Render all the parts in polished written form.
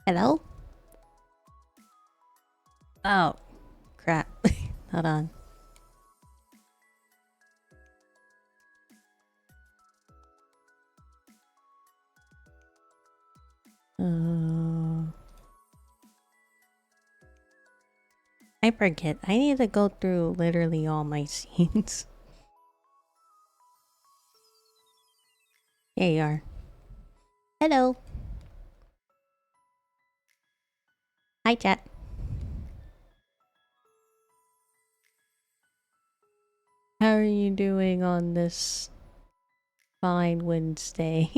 Hello? Oh, crap. Hold on. I forget. I need to go through literally all my scenes. Here you are. Hello. Hi, chat. How are you doing on this fine Wednesday?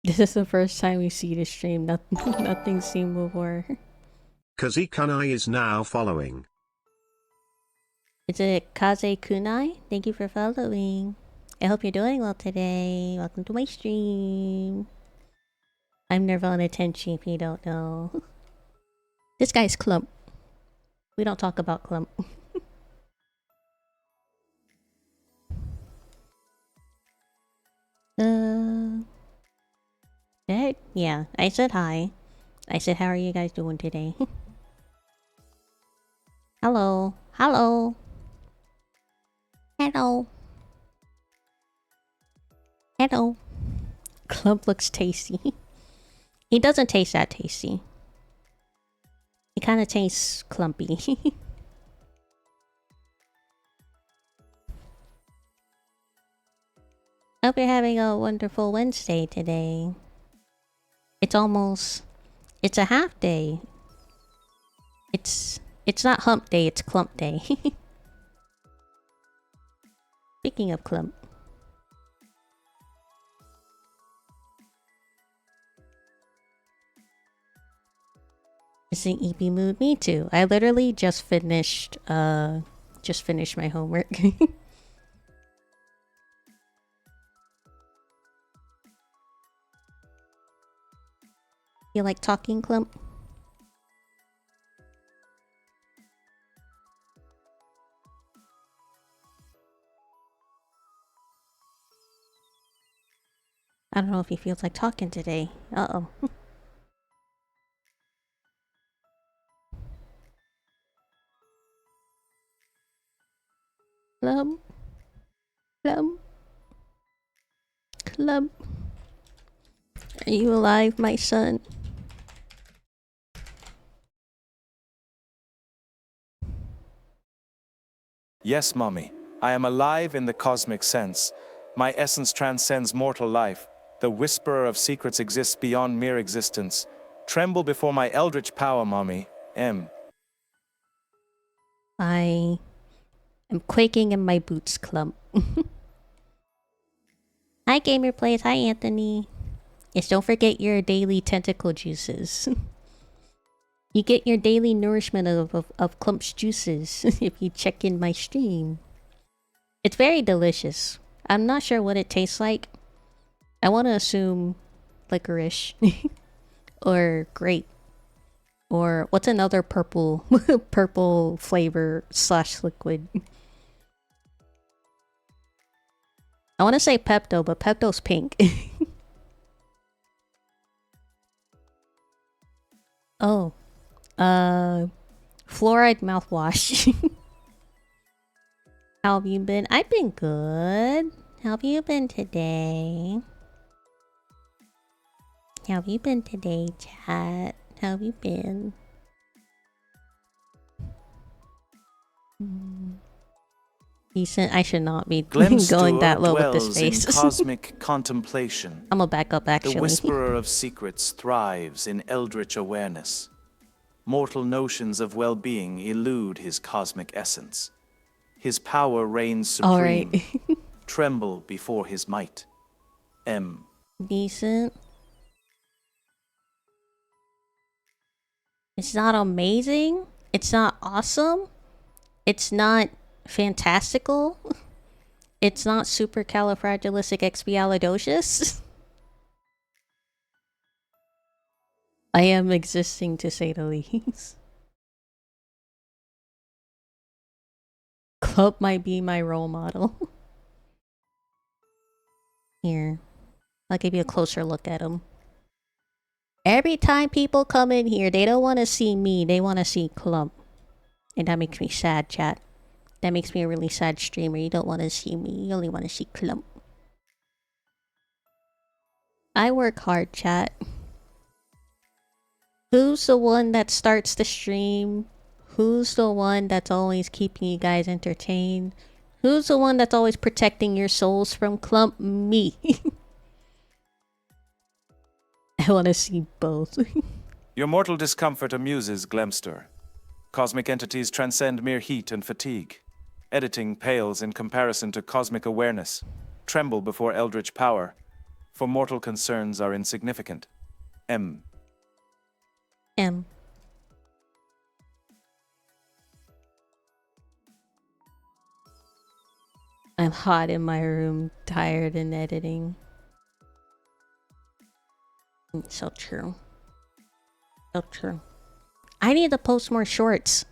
This is the first time we see the stream. Nothing's seen before. Kaze Kunai is now following. Is it Kaze Kunai? Thank you for following. I hope you're doing well today. Welcome to my stream. I'm Nirvana Tenchi if you don't know. This guy's Clump. We don't talk about Clump. Hey, yeah, I said hi. I said, how are you guys doing today? Hello. Hello. Hello. Hello. Clump looks tasty. He doesn't taste that tasty. He kind of tastes clumpy. Hope you're having a wonderful Wednesday today. It's a half day. It's not hump day, it's clump day. Speaking of clump. Is in EP mood? Me too. I literally just finished my homework. You like talking, Clump? I don't know if he feels like talking today. Uh-oh. Clump. Clump. Clump. Are you alive, my son? Yes, Mommy. I am alive in the cosmic sense. My essence transcends mortal life. The whisperer of secrets exists beyond mere existence. Tremble before my eldritch power, Mommy. M. I am quaking in my boots, Clump. Hi, Gamer Plays. Hi, Anthony. Yes, don't forget your daily tentacle juices. You get your daily nourishment of Clump's juices if you check in my stream. It's very delicious. I'm not sure what it tastes like. I want to assume licorice or grape or what's another purple purple flavor slash liquid. I want to say Pepto, but Pepto's pink. Oh, fluoride mouthwash. How have you been? I've been good. How have you been today? How have you been today, chat? How have you been? Decent. I should not be going that low with this face. In cosmic contemplation. I'm gonna back up, actually. The whisperer of secrets thrives in eldritch awareness. Mortal notions of well-being elude his cosmic essence. His power reigns supreme. All right. Tremble before his might. M. Decent. It's not amazing. It's not awesome. It's not fantastical. It's not supercalifragilisticexpialidocious. I am existing, to say the least. Club might be my role model. Here, I'll give you a closer look at him. Every time people come in here, they don't want to see me. They want to see Clump. And that makes me sad, chat. That makes me a really sad streamer. You don't want to see me. You only want to see Clump. I work hard, chat. Who's the one that starts the stream? Who's the one that's always keeping you guys entertained? Who's the one that's always protecting your souls from Clump? Me. I want to see both. Your mortal discomfort amuses Glemster. Cosmic entities transcend mere heat and fatigue. Editing pales in comparison to cosmic awareness. Tremble before eldritch power. For mortal concerns are insignificant. M. M. I'm hot in my room, tired and editing. So true. So true. I need to post more shorts.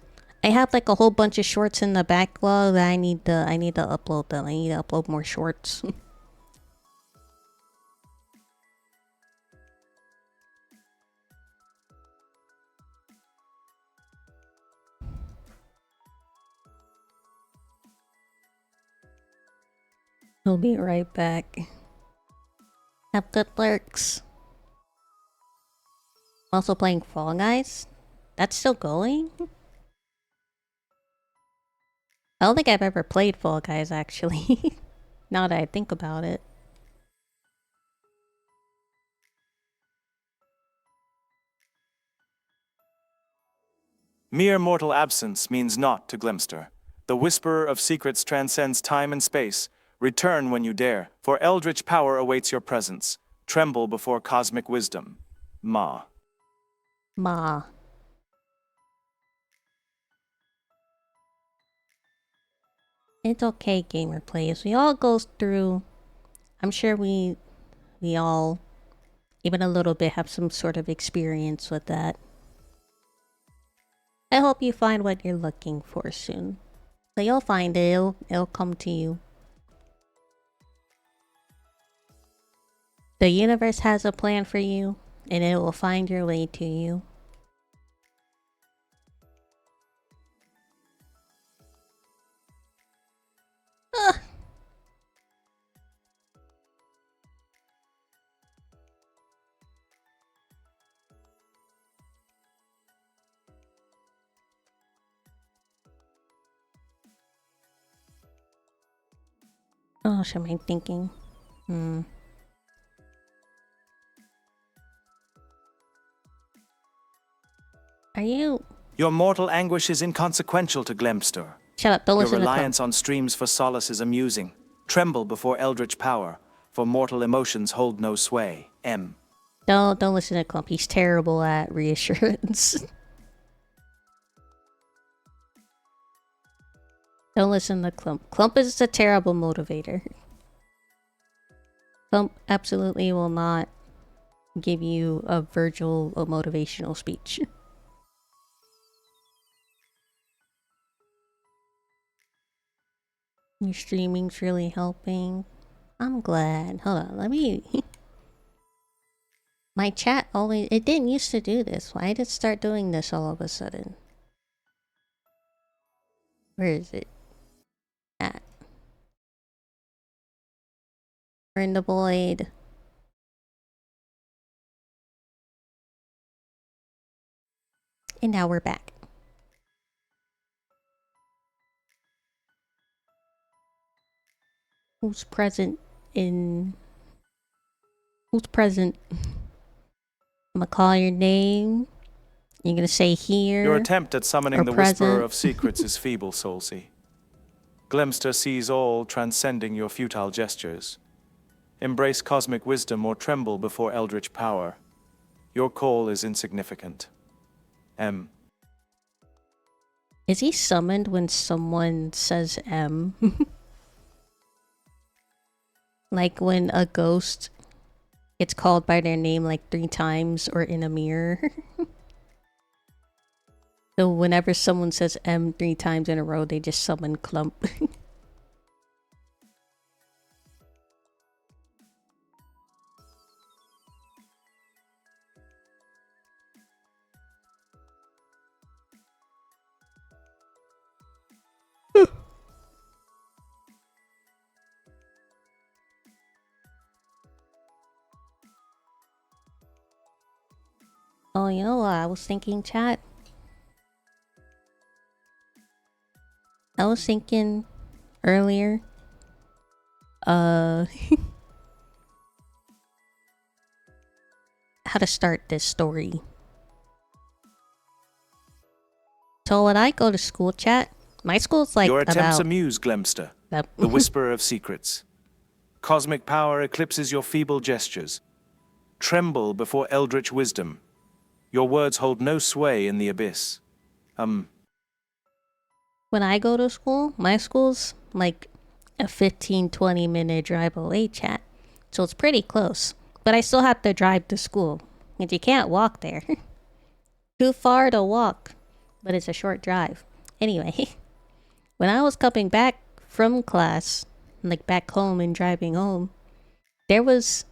I have like a whole bunch of shorts in the backlog that I need to upload them. I need to upload more shorts. We'll be right back. Have good lurks. I'm also playing Fall Guys. That's still going? I don't think I've ever played Fall Guys actually. Now that I think about it. Mere mortal absence means naught to Glemster. The whisperer of secrets transcends time and space. Return when you dare, for eldritch power awaits your presence. Tremble before cosmic wisdom. Ma. Ma. It's okay, gamer players. We all go through. I'm sure we all, even a little bit, have some sort of experience with that. I hope you find what you're looking for soon. So you'll find it. It'll come to you. The universe has a plan for you, and it will find your way to you. Ugh. Oh, what am I thinking? Are you... Your mortal anguish is inconsequential to Glemster. Shut up, don't Your listen to Clump. reliance on streams for solace is amusing. Tremble before eldritch power, for mortal emotions hold no sway. M. Don't listen to Clump. He's terrible at reassurance. Don't listen to Clump. Clump is a terrible motivator. Clump absolutely will not give you a Virgil or motivational speech. Your streaming's really helping. I'm glad. Hold on, let me... My chat always... It didn't used to do this. Why did it start doing this all of a sudden? Where is it? At. We're in the void. And now we're back. Who's present in... Who's present? I'm gonna call your name. You're gonna say here. Your attempt at summoning the whisperer of secrets is feeble, Soulsea. Glemster sees all, transcending your futile gestures. Embrace cosmic wisdom or tremble before eldritch power. Your call is insignificant. M. Is he summoned when someone says M? Like when a ghost gets called by their name like 3 times or in a mirror? So whenever someone says M 3 times in a row, they just summon Clump. Oh, you know what I was thinking, chat? I was thinking earlier, how to start this story. So when I go to school, chat, my school's like Your attempts about... amuse Glemster, Yep. the whisperer of secrets. Cosmic power eclipses your feeble gestures. Tremble before eldritch wisdom. Your words hold no sway in the abyss. When I go to school, my school's like a 15-20 minute drive away, chat. So it's pretty close. But I still have to drive to school. And you can't walk there. Too far to walk. But it's a short drive. Anyway, when I was coming back from class, like back home and driving home, there was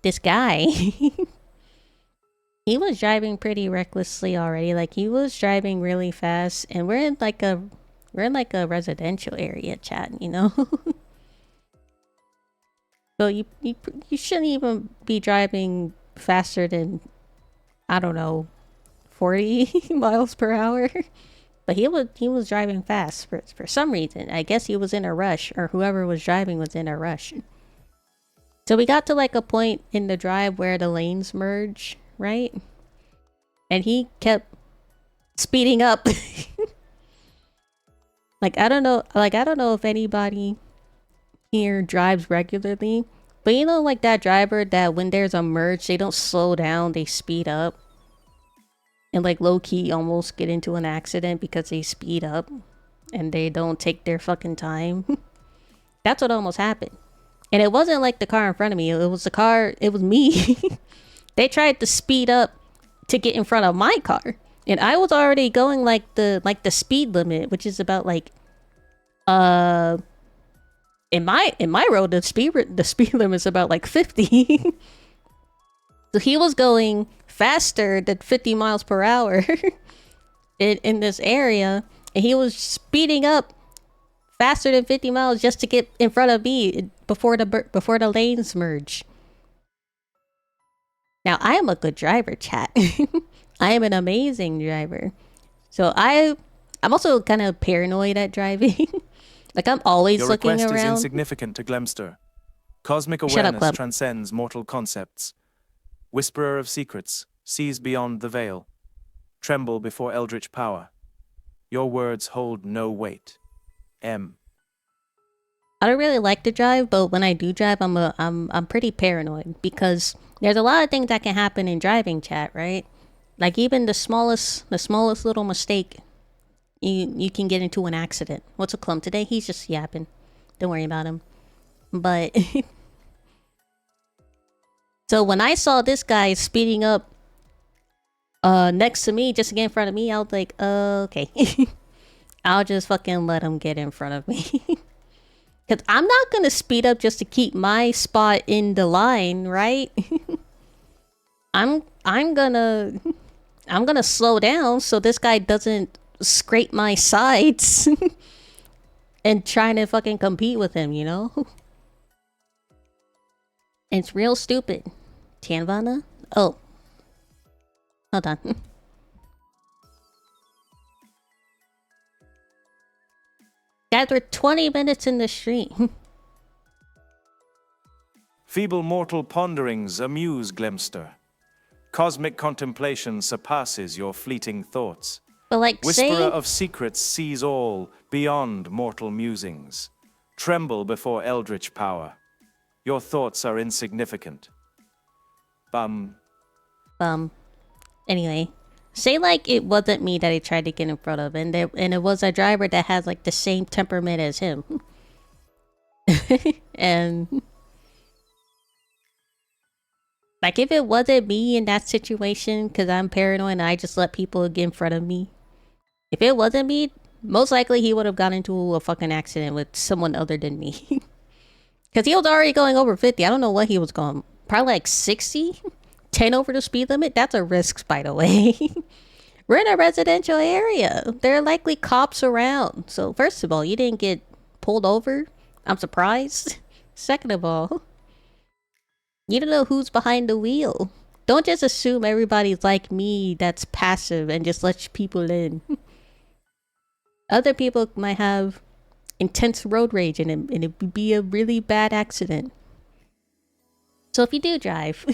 this guy. He was driving pretty recklessly already. Like, he was driving really fast. And we're in like a residential area, chat, you know? So you shouldn't even be driving faster than, I don't know, 40 miles per hour. But he was driving fast for some reason. I guess he was in a rush, or whoever was driving was in a rush. So we got to like a point in the drive where the lanes merge, right? And he kept speeding up. I don't know if anybody here drives regularly, but you know, like that driver that when there's a merge, they don't slow down, they speed up. And like low-key almost get into an accident because they speed up and they don't take their fucking time. That's what almost happened. And it wasn't like the car in front of me, it was me. They tried to speed up to get in front of my car. And I was already going like the speed limit, which is about like in my road the speed limit is about like 50. So he was going faster than 50 miles per hour in this area, and he was speeding up faster than 50 miles just to get in front of me before the lanes merge. Now, I am a good driver, chat. I am an amazing driver. So I'm also kind of paranoid at driving. Like, I'm always looking around. Your request is insignificant to Glemster. Cosmic awareness transcends mortal concepts. Whisperer of secrets, sees beyond the veil. Tremble before eldritch power. Your words hold no weight. M. I don't really like to drive, but when I do drive, I'm pretty paranoid because there's a lot of things that can happen in driving, chat, right? Like even the smallest little mistake, you can get into an accident. What's a Clump today? He's just yapping. Don't worry about him. But so when I saw this guy speeding up next to me, just to get in front of me, I was like, okay. I'll just fucking let him get in front of me. Because I'm not going to speed up just to keep my spot in the line, right? I'm gonna slow down so this guy doesn't scrape my sides and trying to fucking compete with him, you know? It's real stupid. Tianvana? Oh. Hold on. Guys, we're 20 minutes in the stream. Feeble mortal ponderings amuse Glemster. Cosmic contemplation surpasses your fleeting thoughts. But like, Whisperer of secrets sees all beyond mortal musings. Tremble before eldritch power. Your thoughts are insignificant. Bum. Anyway, say like it wasn't me that he tried to get in front of, and it was a driver that has like the same temperament as him. And like if it wasn't me in that situation, because I'm paranoid and I just let people get in front of me. If it wasn't me, most likely he would have gotten into a fucking accident with someone other than me. Because he was already going over 50. I don't know what he was going. Probably like 60? 10 over the speed limit? That's a risk, by the way. We're in a residential area. There are likely cops around. So first of all, you didn't get pulled over. I'm surprised. Second of all, you don't know who's behind the wheel. don't just assume everybody's like me that's passive and just lets people in. Other people might have intense road rage and it would be a really bad accident. So if you do drive,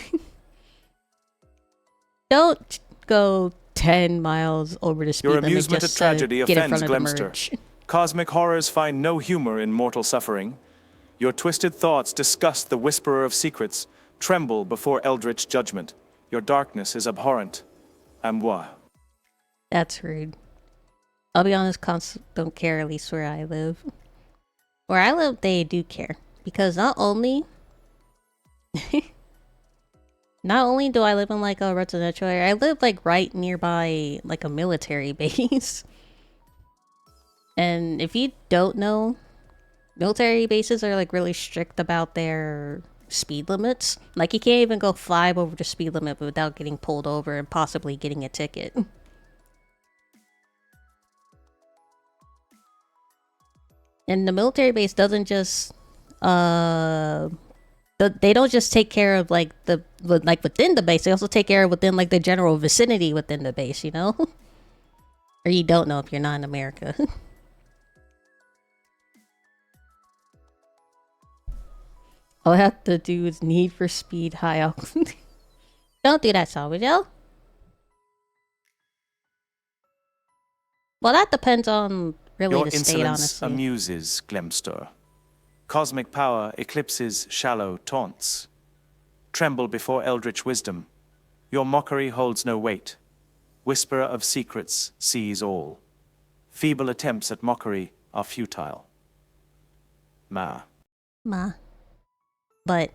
don't go 10 miles over the speed Your limit amusement just at tragedy to get in offends front of the Glemster. merge. Cosmic horrors find no humor in mortal suffering. Your twisted thoughts disgust the whisperer of secrets, tremble before eldritch judgment. Your darkness is abhorrent. Moi. That's rude. I'll be honest, cons don't care, at least where I live. Where I live, they do care. Because not only do I live in like a residential area, I live like right nearby like a military base. And if you don't know, military bases are like really strict about their speed limits. Like you can't even go 5 over the speed limit without getting pulled over and possibly getting a ticket. And the military base doesn't just they don't just take care of like the like within the base, they also take care of within like the general vicinity within the base, you know? Or you don't know if you're not in America. All I have to do is Need for Speed high up. Don't do that, Salvador. Well, that depends on really Your the state, insolence honestly. amuses Glemster. Cosmic power eclipses shallow taunts. Tremble before eldritch wisdom. Your mockery holds no weight. Whisperer of secrets sees all. Feeble attempts at mockery are futile. Ma. But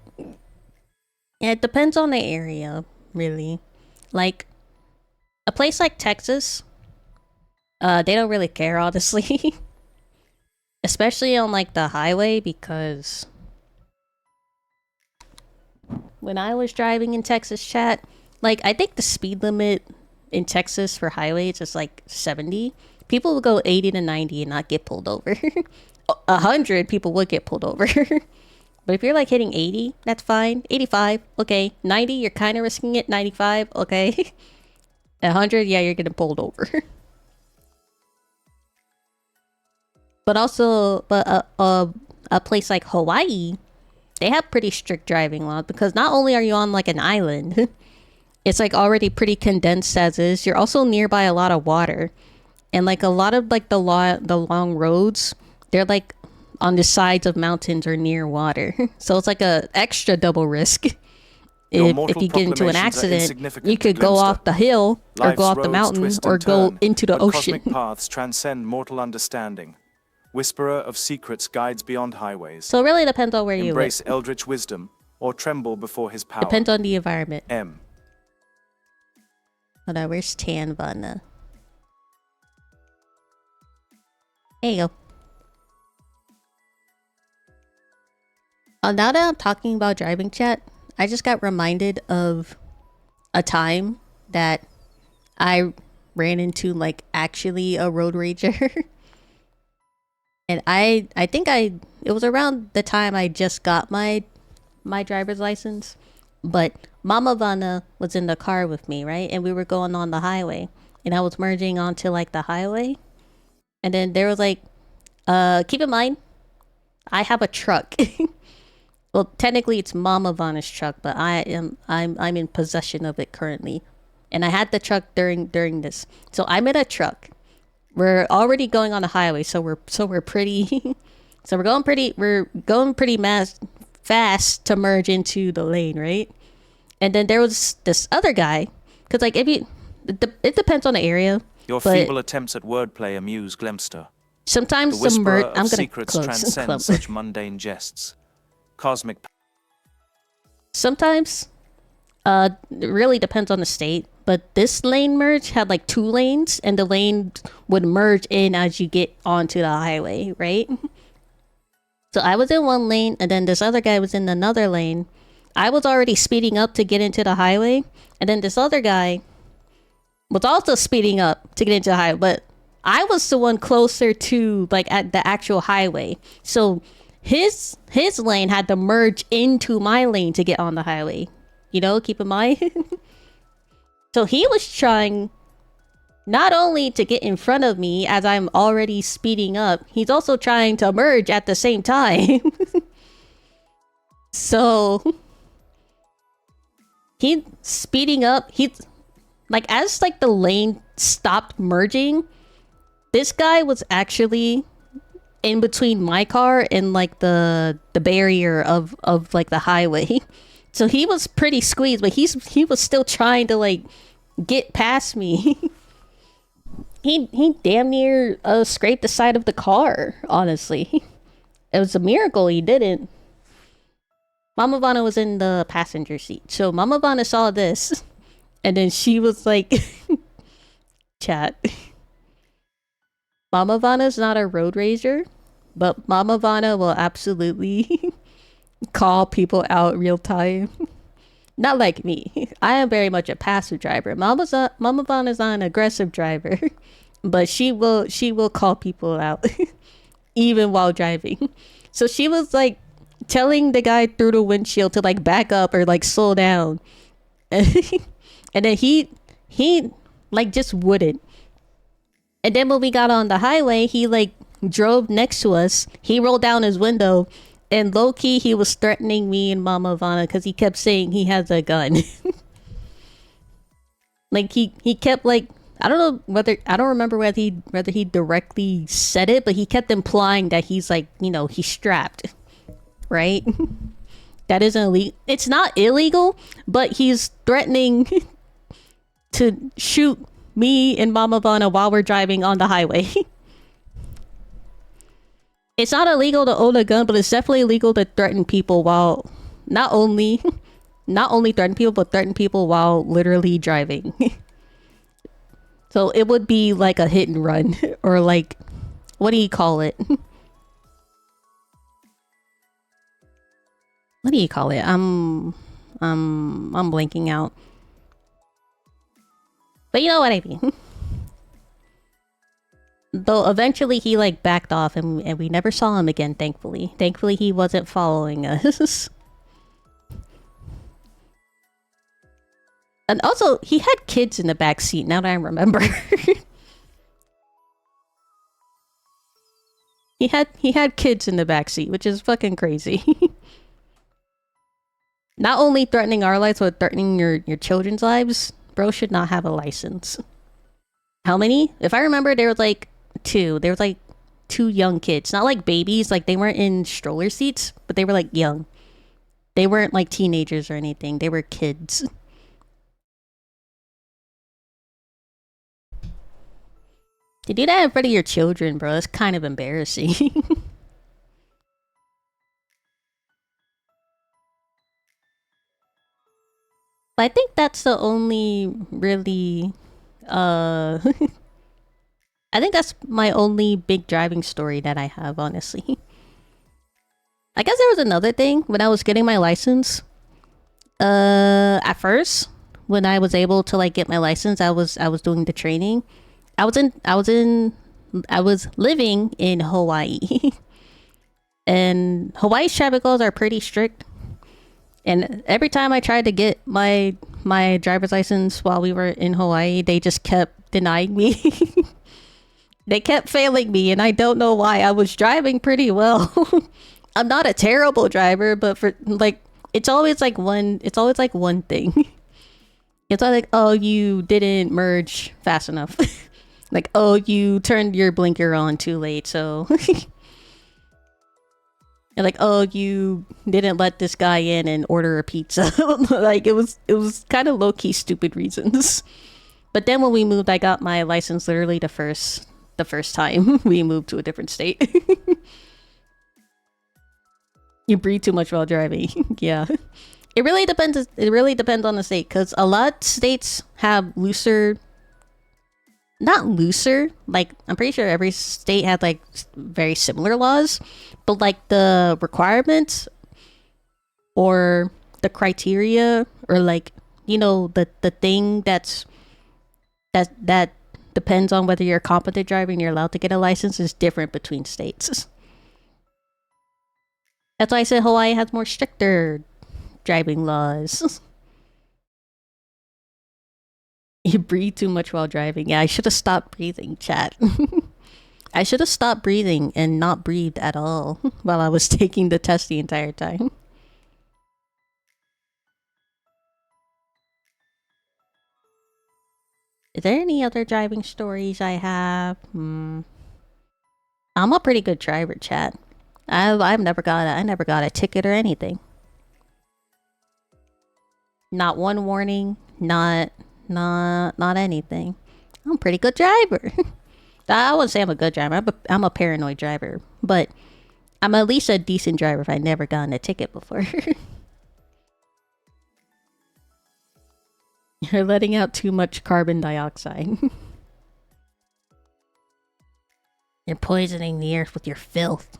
yeah, it depends on the area, really. Like a place like Texas, they don't really care, honestly. Especially on like the highway, because when I was driving in Texas, chat, like I think the speed limit in Texas for highways is like 70. People would go 80 to 90 and not get pulled over. 100 people would get pulled over. But if you're like hitting 80, that's fine. 85, okay. 90, you're kind of risking it. 95, okay. 100, yeah, you're getting pulled over. But also, a place like Hawaii, they have pretty strict driving laws, because not only are you on like an island, it's like already pretty condensed as is. You're also nearby a lot of water, and like a lot of like the long roads, they're like on the sides of mountains or near water. So it's like a extra double risk. If you get into an accident, you could go off the hill or go off the mountain or go into the ocean. Cosmic paths transcend mortal understanding. Whisperer of secrets guides beyond highways. So it really depends on where you live. Embrace eldritch wisdom or tremble before his power. Depends on the environment. M. Hold on, where's Tanvana? There you go. Now that I'm talking about driving, chat, I just got reminded of a time that I ran into like actually a road rager. And I think it was around the time I just got my driver's license, but Mama Vanna was in the car with me, right? And we were going on the highway, and I was merging onto like the highway, and then there was like, keep in mind, I have a truck. Well, technically it's Mama Vanna's truck, but I'm in possession of it currently, and I had the truck during this. So I'm in a truck. We're already going on the highway, so we're pretty so we're going pretty fast to merge into the lane, right? And then there was this other guy, because like if you it depends on the area. Your feeble attempts at wordplay amuse Glemster. Sometimes the whisperer I'm of gonna secrets transcends such mundane jests. Cosmic. Sometimes it really depends on the state, but this lane merge had like 2 lanes, and the lane would merge in as you get onto the highway, right? So I was in one lane, and then this other guy was in another lane. I was already speeding up to get into the highway, and then this other guy was also speeding up to get into the highway, but I was the one closer to like at the actual highway. So his lane had to merge into my lane to get on the highway. You know, keep in mind. So he was trying not only to get in front of me as I'm already speeding up, he's also trying to merge at the same time. So he speeding up, he's like, as like the lane stopped merging, this guy was actually in between my car and like the barrier of like the highway. So he was pretty squeezed, but he was still trying to like get past me. He damn near scraped the side of the car, honestly. It was a miracle he didn't. Mama Vanna was in the passenger seat. So Mama Vanna saw this. And then she was like, chat. Mama Vanna's not a road rager. But Mama Vanna will absolutely call people out real time. Not like me. I am very much a passive driver. Mama Vanna's not an aggressive driver. But she will call people out. Even while driving. So she was like telling the guy through the windshield to like back up or like slow down. And then he like just wouldn't. And then when we got on the highway, he like drove next to us. He rolled down his window, and low key he was threatening me and Mama Vanna because he kept saying he has a gun. Like he kept like, I don't remember whether he directly said it, but he kept implying that he's like, you know, he's strapped, right? That isn't illegal. It's not illegal, but he's threatening to shoot me and Mama Vanna while we're driving on the highway. It's not illegal to own a gun, but it's definitely illegal to threaten people while not only threaten people, but threaten people while literally driving. So it would be like a hit and run, or like, what do you call it? What do you call it? I'm blanking out. But you know what I mean. Though eventually he like backed off and we never saw him again, thankfully. Thankfully he wasn't following us. And also, he had kids in the back seat, now that I remember. He had kids in the back seat, which is fucking crazy. Not only threatening our lives, but threatening your children's lives. Bro should not have a license. How many? If I remember, there was like two. There was like two young kids. Not like babies, like they weren't in stroller seats, but they were like young. They weren't like teenagers or anything. They were kids. To do that in front of your children, bro, that's kind of embarrassing. But I think that's the only really, I think that's my only big driving story that I have, honestly. I guess there was another thing when I was getting my license. At first, when I was able to like get my license, I was doing the training. I was living in Hawaii. And Hawaii's traffic laws are pretty strict. And every time I tried to get my driver's license while we were in Hawaii, they just kept denying me. They kept failing me, and I don't know why. I was driving pretty well. I'm not a terrible driver, but for like, it's always like one thing. It's always like, oh, you didn't merge fast enough. Like, oh, you turned your blinker on too late, so... And like, oh, you didn't let this guy in and order a pizza. Like, it was kind of low-key stupid reasons. But then when we moved, I got my license literally the first time we moved to a different state. You breathe too much while driving. Yeah. It really depends on the state, because a lot of states have looser... Not looser, like I'm pretty sure every state had like very similar laws, but like the requirements or the criteria, or like, you know, the thing that depends on whether you're a competent driver and you're allowed to get a license is different between states. That's why I said Hawaii has more stricter driving laws. You breathe too much while driving. Yeah, I should have stopped breathing, chat. I should have stopped breathing and not breathed at all while I was taking the test the entire time. Is there any other driving stories I have? I'm a pretty good driver, chat. I never got a ticket or anything. Not one warning, not anything. I'm a pretty good driver. I wouldn't say I'm a good driver. I'm a paranoid driver, but I'm at least a decent driver if I never gotten a ticket before. You're letting out too much carbon dioxide. You're poisoning the earth with your filth.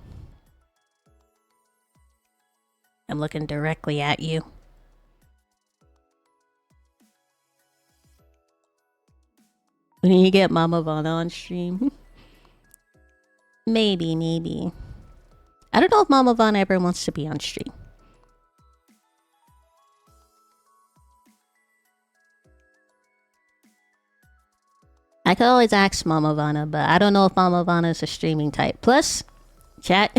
I'm looking directly at you. When you get Mama Vana on stream. Maybe. I don't know if Mama Vana ever wants to be on stream. I could always ask Mama Vana, but I don't know if Mama Vana is a streaming type. Plus, chat,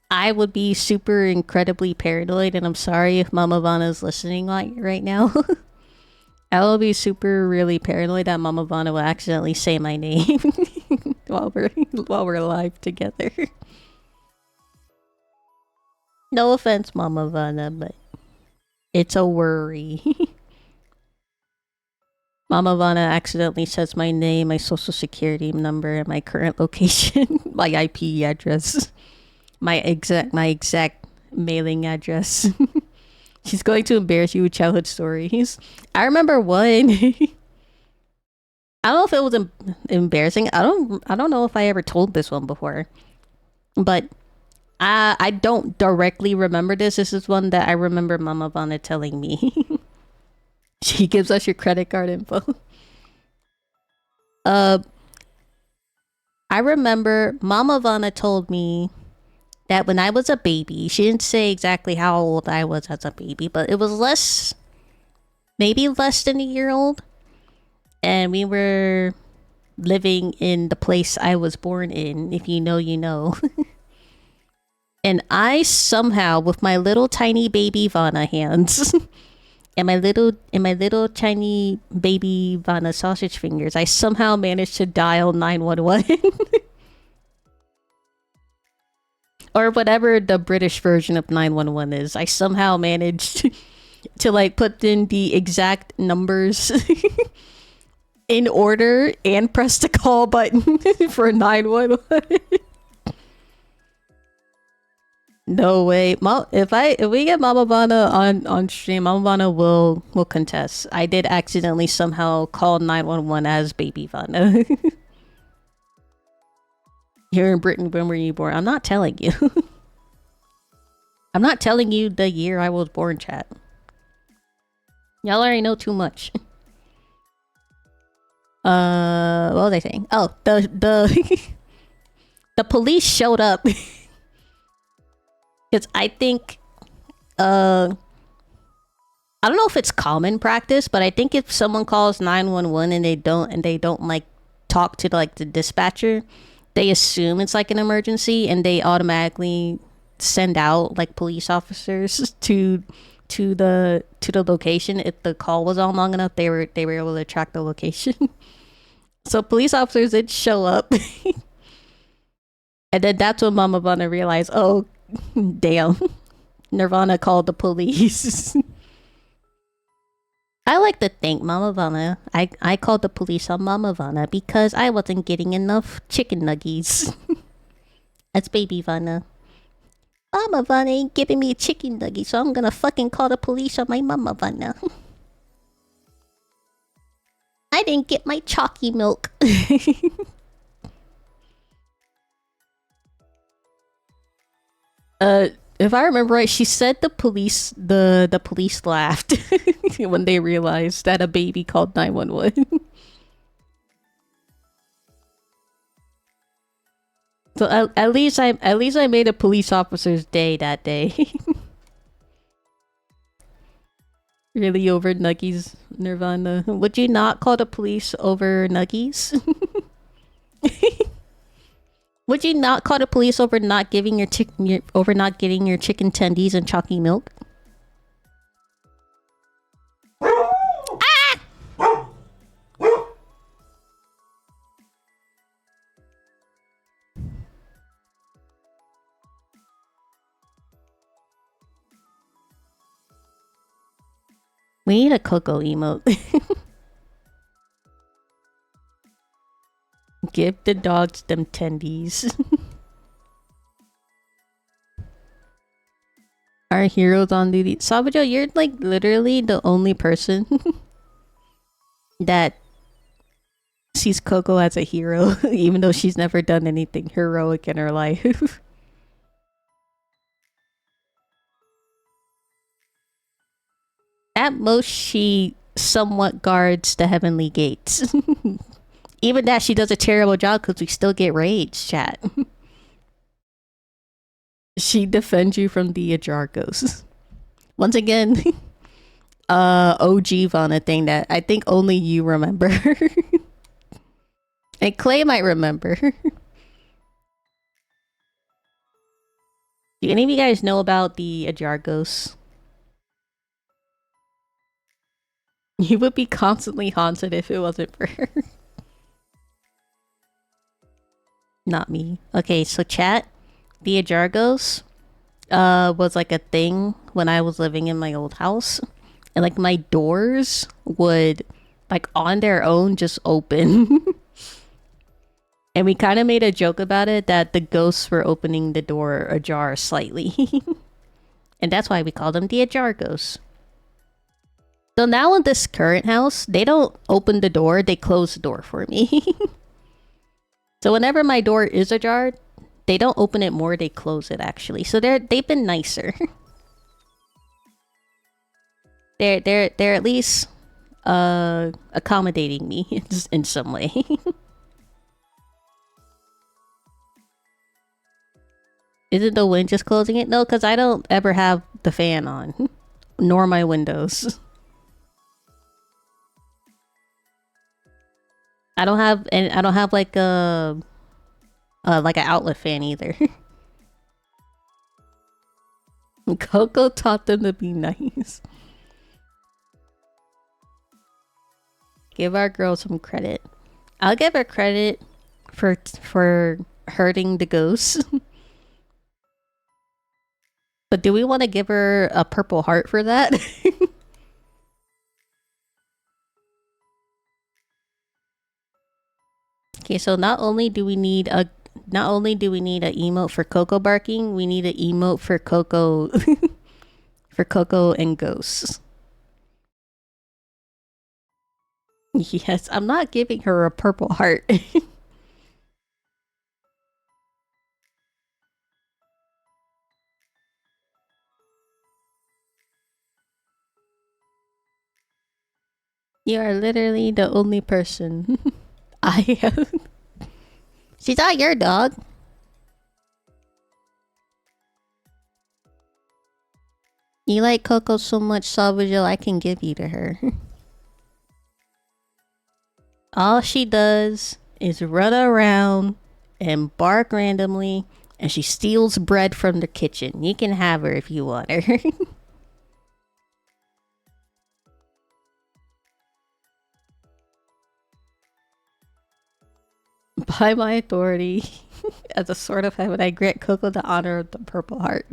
I would be super incredibly paranoid, and I'm sorry if Mama Vana is listening right now. I will be super really paranoid that Mama Vana will accidentally say my name while we're live together. No offense, Mama Vana, but it's a worry. Mama Vana accidentally says my name, my social security number, and my current location, my IP address, my exact mailing address. She's going to embarrass you with childhood stories. I remember one. I don't know if it was embarrassing. I don't know if I ever told this one before, but I don't directly remember this. This is one that I remember Mama Vana telling me. She gives us your credit card info. I remember Mama Vana told me that when I was a baby, she didn't say exactly how old I was as a baby, but it was maybe less than a year old. And we were living in the place I was born in. If you know, you know. And I somehow, with my little tiny baby Vana hands and my little tiny baby Vana sausage fingers, I somehow managed to dial 911. Or whatever the British version of 911 is. I somehow managed to like put in the exact numbers in order and press the call button for 911. No way. If we get Mama Vana on stream, Mama Vana will contest. I did accidentally somehow call 911 as baby Vana. Here in Britain, when were you born? I'm not telling you. I'm not telling you the year I was born, chat. Y'all already know too much. What was I saying? Oh, the the police showed up. Because I think, I don't know if it's common practice, but I think if someone calls 911 and they don't like talk to like the dispatcher, they assume it's like an emergency and they automatically send out like police officers to the location. If the call was on long enough, they were able to track the location. So police officers did show up. And then that's when Mama Vana realized, oh damn, Nirvana called the police. I like to thank Mama Vana. I called the police on Mama Vana because I wasn't getting enough chicken nuggies. That's baby Vana. Mama Vana ain't giving me a chicken nugget, so I'm gonna fucking call the police on my Mama Vana. I didn't get my chalky milk. If I remember right, she said the police laughed when they realized that a baby called 911. So at least I made a police officer's day that day. Really over Nuggies, Nirvana. Would you not call the police over Nuggies? Would you not call the police over not giving your chicken over not getting your chicken tendies and chalky milk? We need a Coco emote. Give the dogs them tendies. Our heroes on duty. Sabajo, you're like literally the only person that sees Coco as a hero, even though she's never done anything heroic in her life. At most, she somewhat guards the heavenly gates. Even that, she does a terrible job because we still get raids, chat. She defends you from the Ajargos. Once again, OG Vana thing that I think only you remember. And Clay might remember. Do any of you guys know about the Ajargos? You would be constantly haunted if it wasn't for her. Not me. Okay, so chat, the Ajargos was like a thing when I was living in my old house. And like my doors would like on their own just open. And we kind of made a joke about it that the ghosts were opening the door ajar slightly. And that's why we call them the Ajargos. So now in this current house, they don't open the door, they close the door for me. So whenever my door is ajar, they don't open it more, they close it actually. So they've been nicer. They're at least accommodating me in some way. Isn't the wind just closing it? No, because I don't ever have the fan on, nor my windows. I don't have like an outlet fan either. Coco taught them to be nice. Give our girl some credit. I'll give her credit for hurting the ghosts. But do we want to give her a purple heart for that? Okay, so not only do we need an emote for Coco barking, we need an emote for Coco for Coco and ghosts. Yes, I'm not giving her a purple heart. You are literally the only person I have. She's not your dog. You like Coco so much, Salvajo, I can give you to her. All she does is run around and bark randomly, and she steals bread from the kitchen. You can have her if you want her. By my authority, as a sword of heaven, I grant Coco the honor of the purple heart.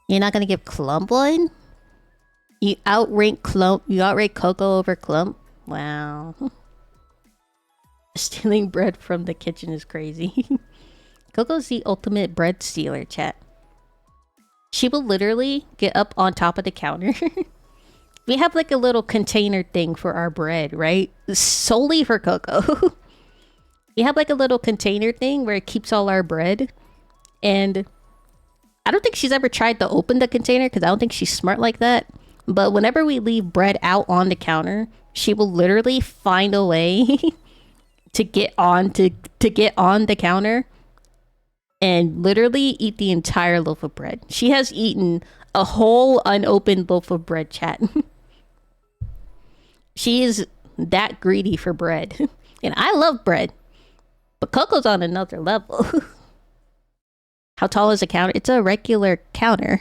You're not gonna give Clump one? You outrank Coco over Clump? Wow. Stealing bread from the kitchen is crazy. Coco's the ultimate bread stealer, chat. She will literally get up on top of the counter. We have like a little container thing for our bread, right? Solely for Coco. We have like a little container thing where it keeps all our bread. And I don't think she's ever tried to open the container because I don't think she's smart like that. But whenever we leave bread out on the counter, she will literally find a way to get on the counter and literally eat the entire loaf of bread. She has eaten a whole unopened loaf of bread, chat. She is that greedy for bread. And I love bread. But Coco's on another level. How tall is a counter? It's a regular counter.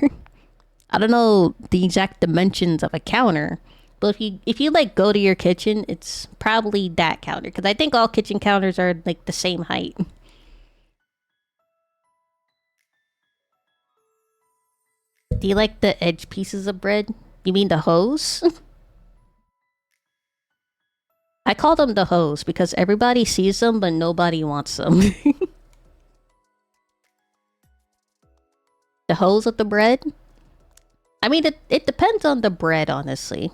I don't know the exact dimensions of a counter. But if you like go to your kitchen, it's probably that counter. Because I think all kitchen counters are like the same height. Do you like the edge pieces of bread? You mean the hose? I call them the hose because everybody sees them, but nobody wants them. The hose of the bread? I mean, it depends on the bread, honestly.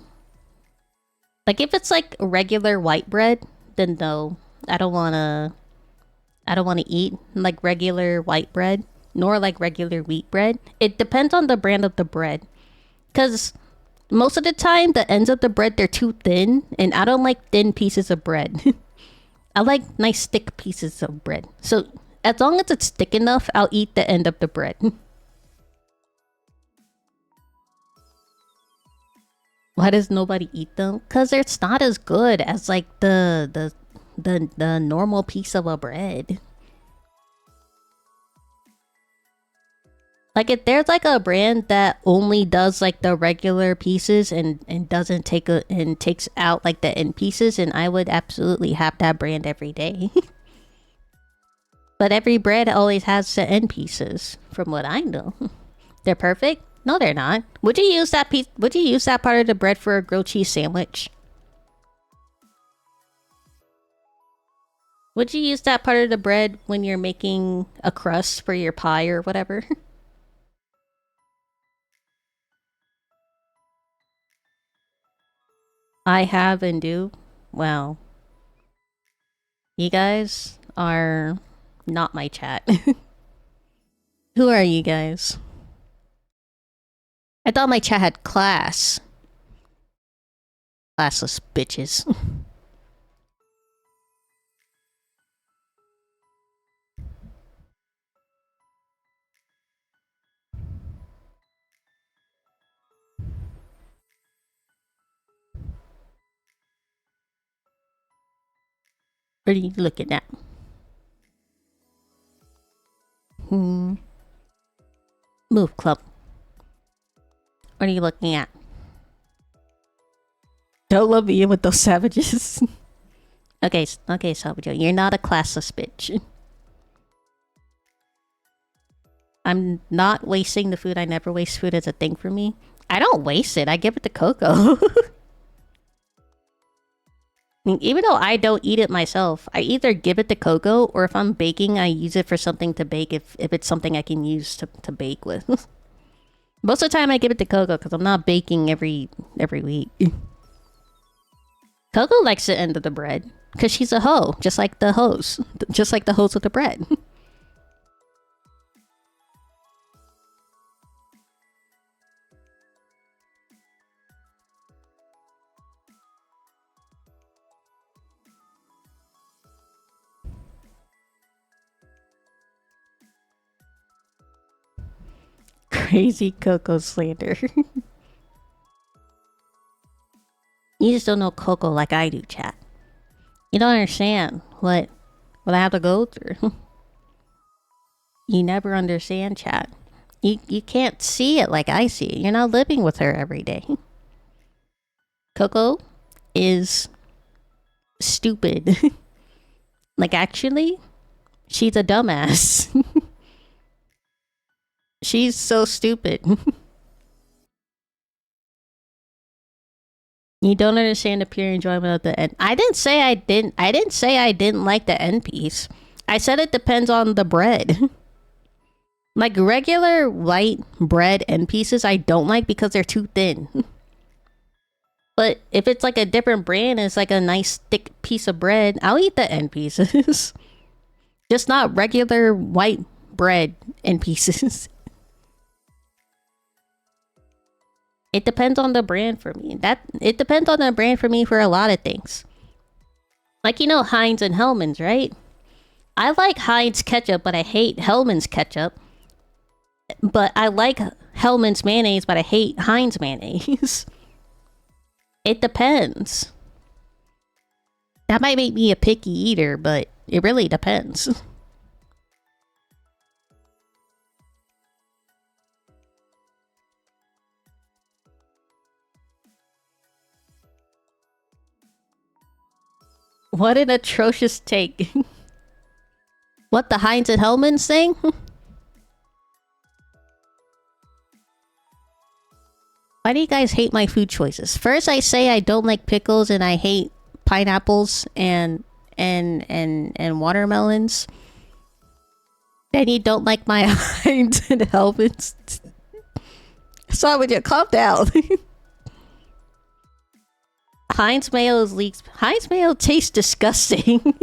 Like, if it's like regular white bread, then no. I don't wanna eat like regular white bread, nor like regular wheat bread. It depends on the brand of the bread. Because most of the time, the ends of the bread, they're too thin, and I don't like thin pieces of bread. I like nice thick pieces of bread. So, as long as it's thick enough, I'll eat the end of the bread. Why does nobody eat them? Because it's not as good as like the normal piece of a bread. Like if there's like a brand that only does like the regular pieces and doesn't takes out like the end pieces, and I would absolutely have that brand every day. But every bread always has the end pieces, from what I know. They're perfect? No, they're not. Would you use that piece? Would you use that part of the bread for a grilled cheese sandwich? Would you use that part of the bread when you're making a crust for your pie or whatever? I have and do. Well, you guys are not my chat. Who are you guys? I thought my chat had class. Classless bitches. What are you looking at? Move, Clump. What are you looking at? Don't love me in with those savages. Okay, Salvador, you're not a classless bitch. I'm not wasting the food. I never waste food as a thing for me. I don't waste it. I give it to Coco. I mean, even though I don't eat it myself, I either give it to Coco, or if I'm baking, I use it for something to bake if it's something I can use to bake with. Most of the time I give it to Coco because I'm not baking every week. Coco likes the end of the bread because she's a hoe, just like the hose. Just like the hose of the bread. Crazy Coco slander. You just don't know Coco like I do, chat. You don't understand what I have to go through. You never understand, chat. You can't see it like I see it. You're not living with her every day. Coco is stupid. Like, actually, she's a dumbass. She's so stupid. You don't understand the pure enjoyment of the end. I didn't say I didn't like the end piece. I said it depends on the bread. Like regular white bread end pieces I don't like because they're too thin. But if it's like a different brand, it's like a nice thick piece of bread, I'll eat the end pieces. Just not regular white bread end pieces. It depends on the brand for me. It depends on the brand for me for a lot of things. Like, you know, Heinz and Hellman's, right? I like Heinz ketchup, but I hate Hellman's ketchup. But I like Hellman's mayonnaise, but I hate Heinz mayonnaise. It depends. That might make me a picky eater, but it really depends. What an atrocious take. What, the Heinz and Hellman's thing? Why do you guys hate my food choices? First I say I don't like pickles and I hate pineapples and watermelons. Then you don't like my Heinz and Hellman's. So would you calm down? Heinz mayo is leaks. Heinz mayo tastes disgusting.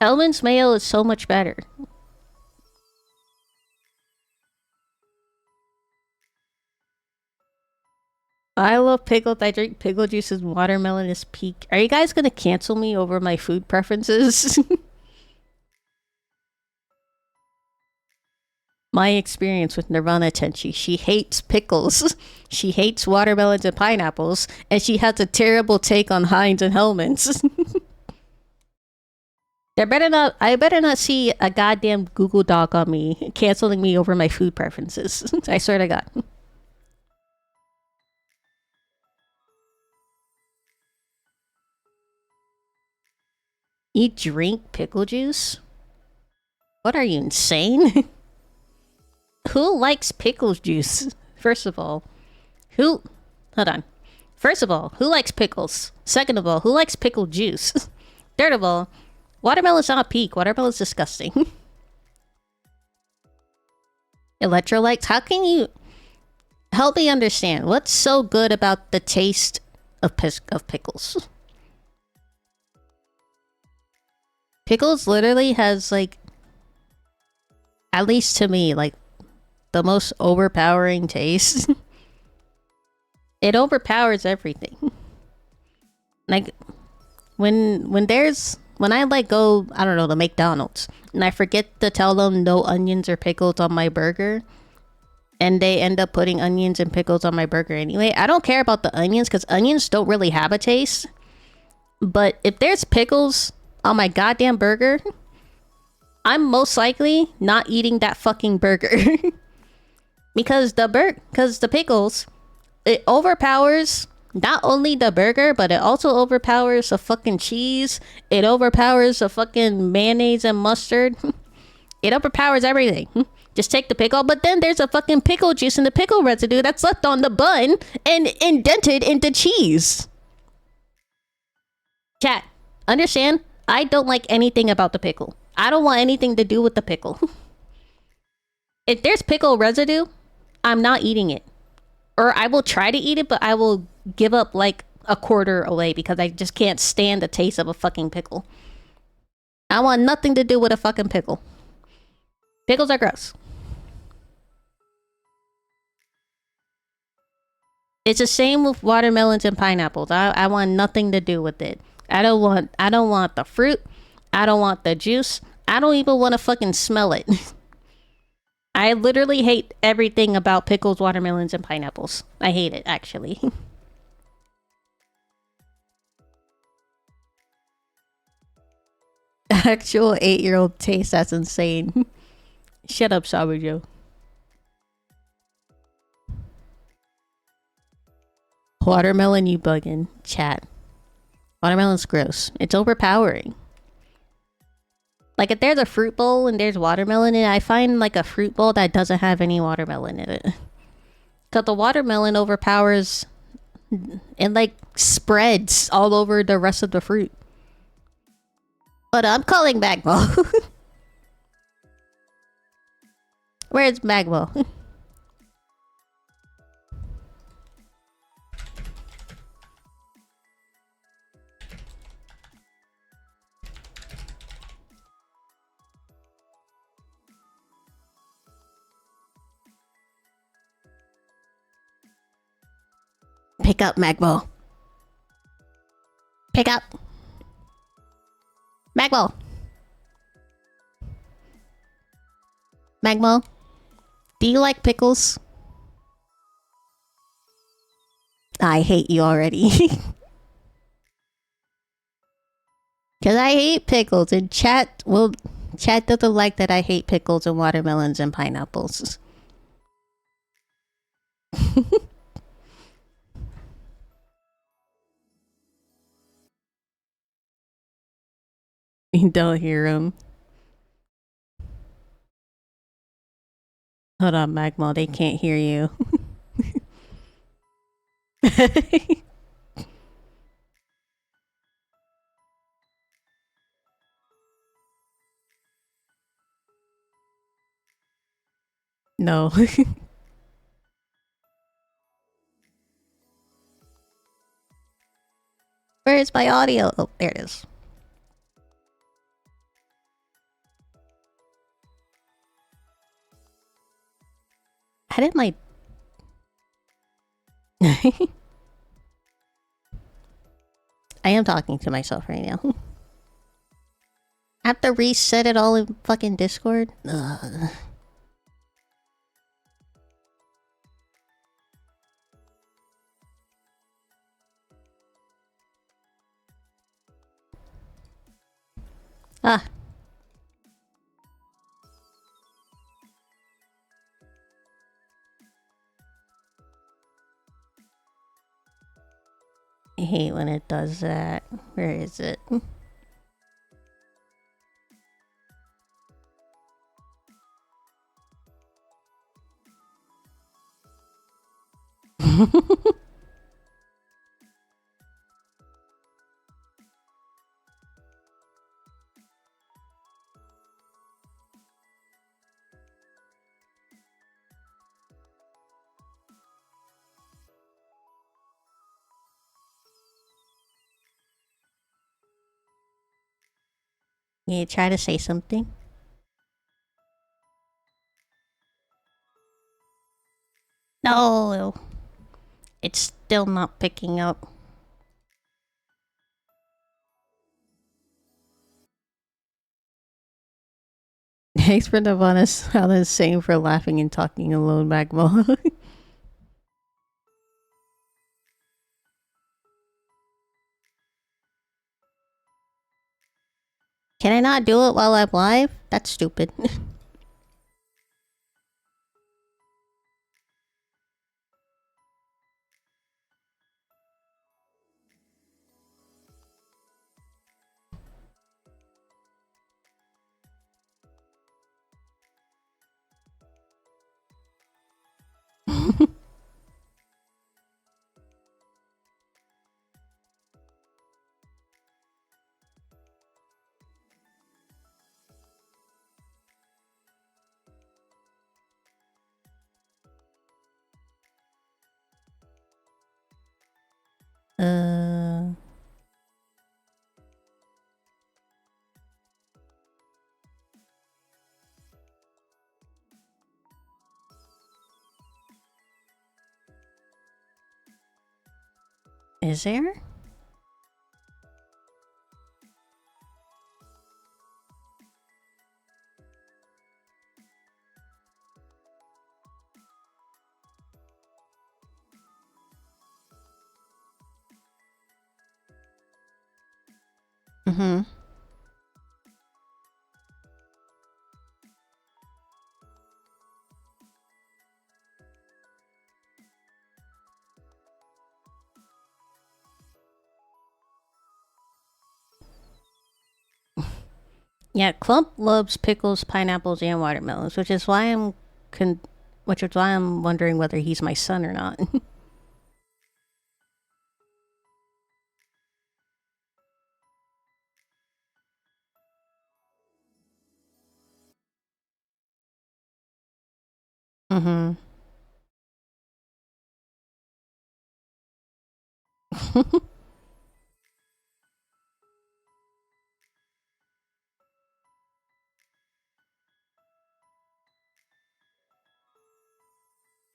Hellman's mayo is so much better. I love pickles. I drink pickle juices. Watermelon is peak. Are you guys gonna cancel me over my food preferences? My experience with Nirvana Tenchi. She hates pickles. She hates watermelons and pineapples. And she has a terrible take on Heinz and Hellman's. I better not see a goddamn Google Doc on me canceling me over my food preferences. I swear to God. You drink pickle juice? What are you, insane? Who likes pickle juice? First of all, hold on. First of all, who likes pickles? Second of all, who likes pickle juice? Third of all, watermelon's not peak. Watermelon's disgusting. Electrolytes? How can you help me understand? What's so good about the taste of pickles? Pickles literally has, like, at least to me, like, the most overpowering taste. It overpowers everything. Like, when I like go, I don't know, to McDonald's and I forget to tell them no onions or pickles on my burger, and they end up putting onions and pickles on my burger anyway. I don't care about the onions because onions don't really have a taste. But if there's pickles on my goddamn burger, I'm most likely not eating that fucking burger. Because the pickles, it overpowers not only the burger, but it also overpowers the fucking cheese. It overpowers the fucking mayonnaise and mustard. It overpowers everything. Just take the pickle, but then there's a fucking pickle juice and the pickle residue that's left on the bun and indented into cheese. Chat, understand? I don't like anything about the pickle. I don't want anything to do with the pickle. If there's pickle residue, I'm not eating it. Or I will try to eat it, but I will give up like a quarter away because I just can't stand the taste of a fucking pickle. I want nothing to do with a fucking pickle. Pickles are gross. It's the same with watermelons and pineapples. I want nothing to do with it. I don't want the fruit. I don't want the juice. I don't even want to fucking smell it. I literally hate everything about pickles, watermelons, and pineapples. I hate it, actually. Actual 8-year-old taste, that's insane. Shut up, Sabujo. Watermelon, you buggin'. Chat. Watermelon's gross. It's overpowering. Like, if there's a fruit bowl and there's watermelon in it, I find, like, a fruit bowl that doesn't have any watermelon in it. Because the watermelon overpowers and, like, spreads all over the rest of the fruit. But I'm calling Magmo. Where's Magmo? Pick up, Magmo. Pick up. Magmo! Magmo, do you like pickles? I hate you already. Cause I hate pickles and chat doesn't like that I hate pickles and watermelons and pineapples. You don't hear him. Hold on, Magmo, they can't hear you. No. Where is my audio? Oh, there it is. How did my... I am talking to myself right now. I have to reset it all in fucking Discord? Ugh. Ah. I hate when it does that. Where is it? You try to say something? No! It's still not picking up. Thanks for Nirvana's Alan's saying for laughing and talking alone, Magmo. Can I not do it while I'm live? That's stupid. uh... Is there? Mm-hmm. Yeah, Clump loves pickles, pineapples, and watermelons, which is why I'm wondering whether he's my son or not. Mm-hmm.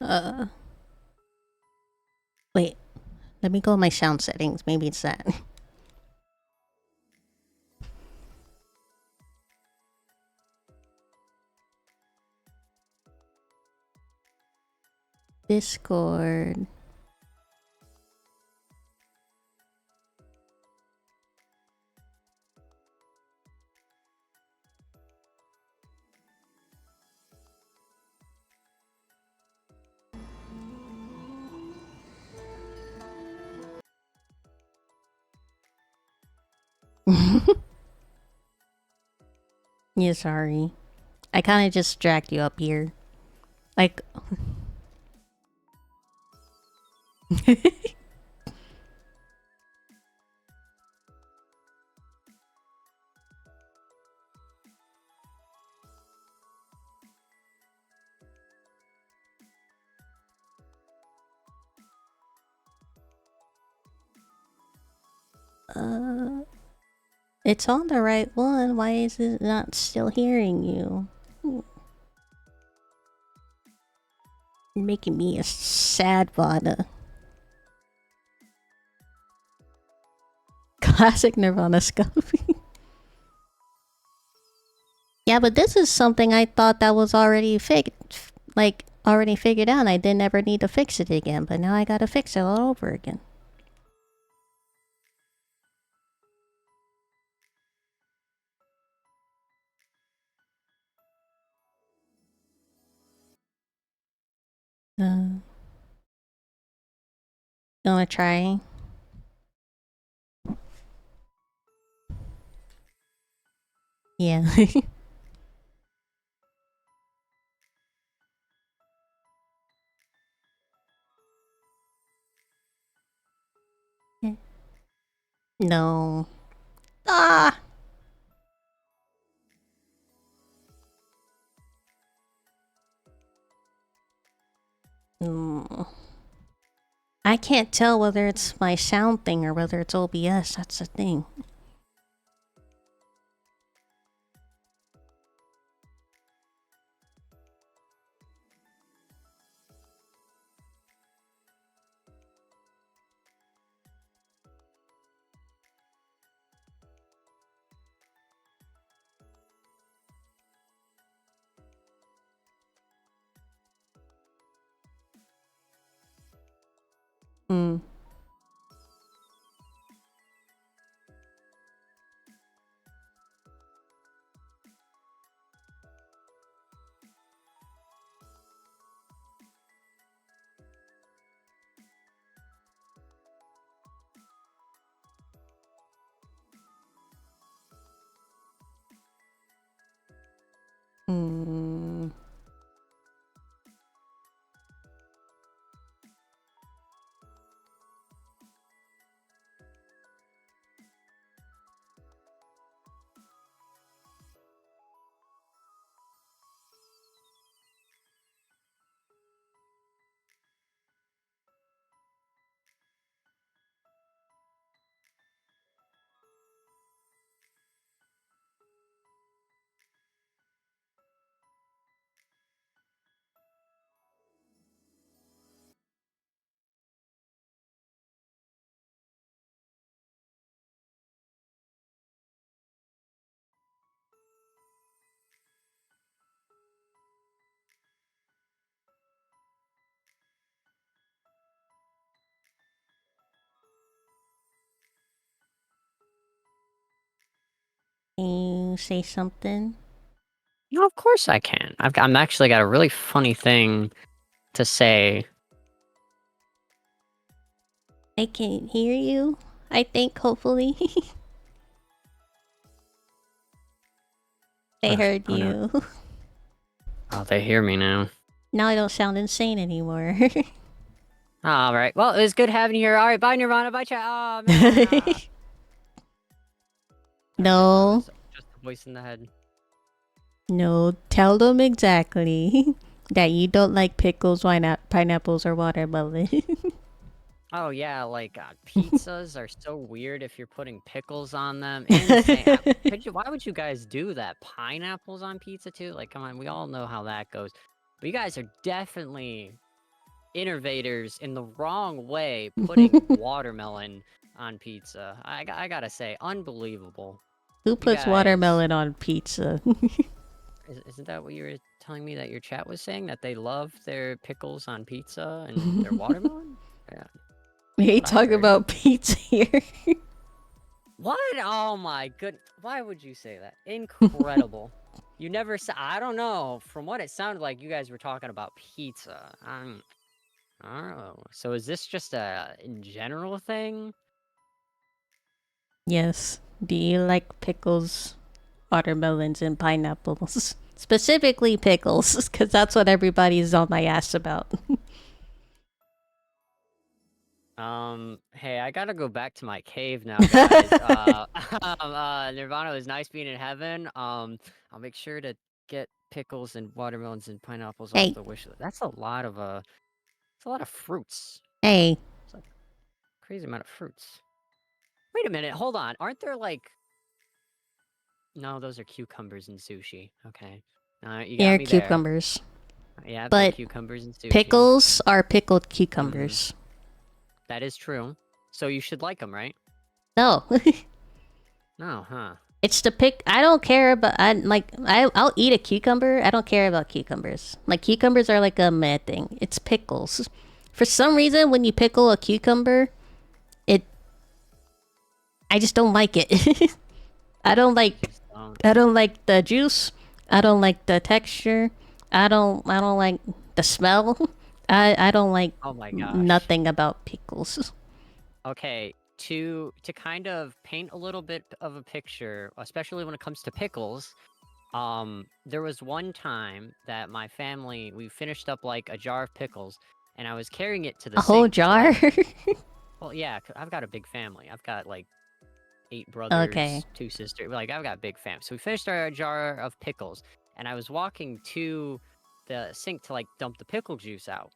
uh, wait. Let me go to my sound settings. Maybe it's that. Discord. Yeah, sorry. I kind of just dragged you up here. Like... It's on the right one. Why is it not still hearing you? You're making me a sad Vada. Classic Nirvana Scuffy. Yeah, but this is something I thought that was already already figured out. I didn't ever need to fix it again, but now I gotta fix it all over again. You wanna try? Yeah. No. Ah! Mm. I can't tell whether it's my sound thing or whether it's OBS. That's the thing. Hmm. Hmm. Can you say something? No, of course I can. I'm actually got a really funny thing to say. I can hear you. I think, hopefully. They heard Oh, no. you. Oh, they hear me now. Now I don't sound insane anymore. All right. Well, it was good having you here. All right. Bye, Nirvana. Bye, chat. Oh, man. No. Just the voice in the head. No, tell them exactly that you don't like pickles, pineapples, or watermelon. Oh, yeah. Like, pizzas are so weird if you're putting pickles on them. Insane. Why would you guys do that? Pineapples on pizza, too? Like, come on. We all know how that goes. But you guys are definitely innovators in the wrong way putting watermelon on pizza. I gotta say, unbelievable. Who puts guys- watermelon on pizza? Isn't that what you were telling me that your chat was saying? That they love their pickles on pizza and their watermelon? Yeah, We that's ain't what I talking heard. about pizza here. What? Oh my good. Why would you say that? Incredible. You never said. I don't know. From what it sounded like, you guys were talking about pizza. I don't know. So is this just a general thing? Yes. Do you like pickles, watermelons, and pineapples? Specifically pickles, because that's what everybody's on my ass about. Hey, I gotta go back to my cave now, guys. Nirvana, it was nice being in heaven. I'll make sure to get pickles and watermelons and pineapples off Hey, the wish list. That's a lot of it's a lot of fruits. hey. It's like a crazy amount of fruits. Wait a minute, hold on. Aren't there like no, those are cucumbers and sushi. Okay. You got They're me there. cucumbers. Yeah, they're But cucumbers and sushi. pickles are pickled cucumbers. That is true. So you should like them, right? No. No, huh? It's the pick. I don't care about. I'll eat a cucumber. I don't care about cucumbers. Like cucumbers are like a meh thing. It's pickles. For some reason, when you pickle a cucumber, it. I just don't like it. I don't like. Just don't. I don't like the juice. I don't like the texture. I don't like the smell. I don't like Oh my gosh. nothing about pickles. Okay, to kind of paint a little bit of a picture, especially when it comes to pickles, there was one time that my family we finished up like a jar of pickles, and I was carrying it to the A whole sink to, jar. well, yeah, I've got a big family. I've got like 8 Okay. brothers, 2 sisters. Like I've got a big fam. So we finished our jar of pickles, and I was walking to the sink to like dump the pickle juice out.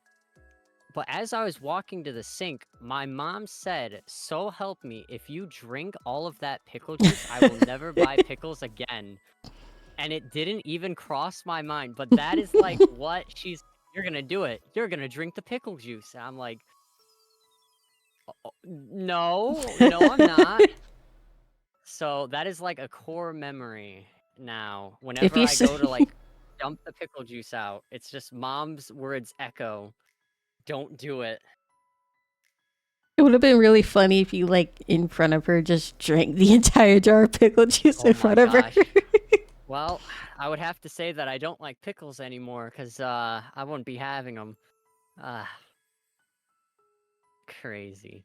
But as I was walking to the sink, my mom said, "So help me, if you drink all of that pickle juice, I will never buy pickles again." And it didn't even cross my mind, but that is like what you're gonna do it. You're gonna drink the pickle juice. And I'm like, no, no, I'm not. So that is like a core memory now. If Whenever you I go to say. like dump the pickle juice out, it's just mom's words echo. Don't do it. It would have been really funny if you, like, in front of her, just drank the entire jar of pickle juice Oh in my front of her. gosh. Well, I would have to say that I don't like pickles anymore, because I wouldn't be having them. Crazy.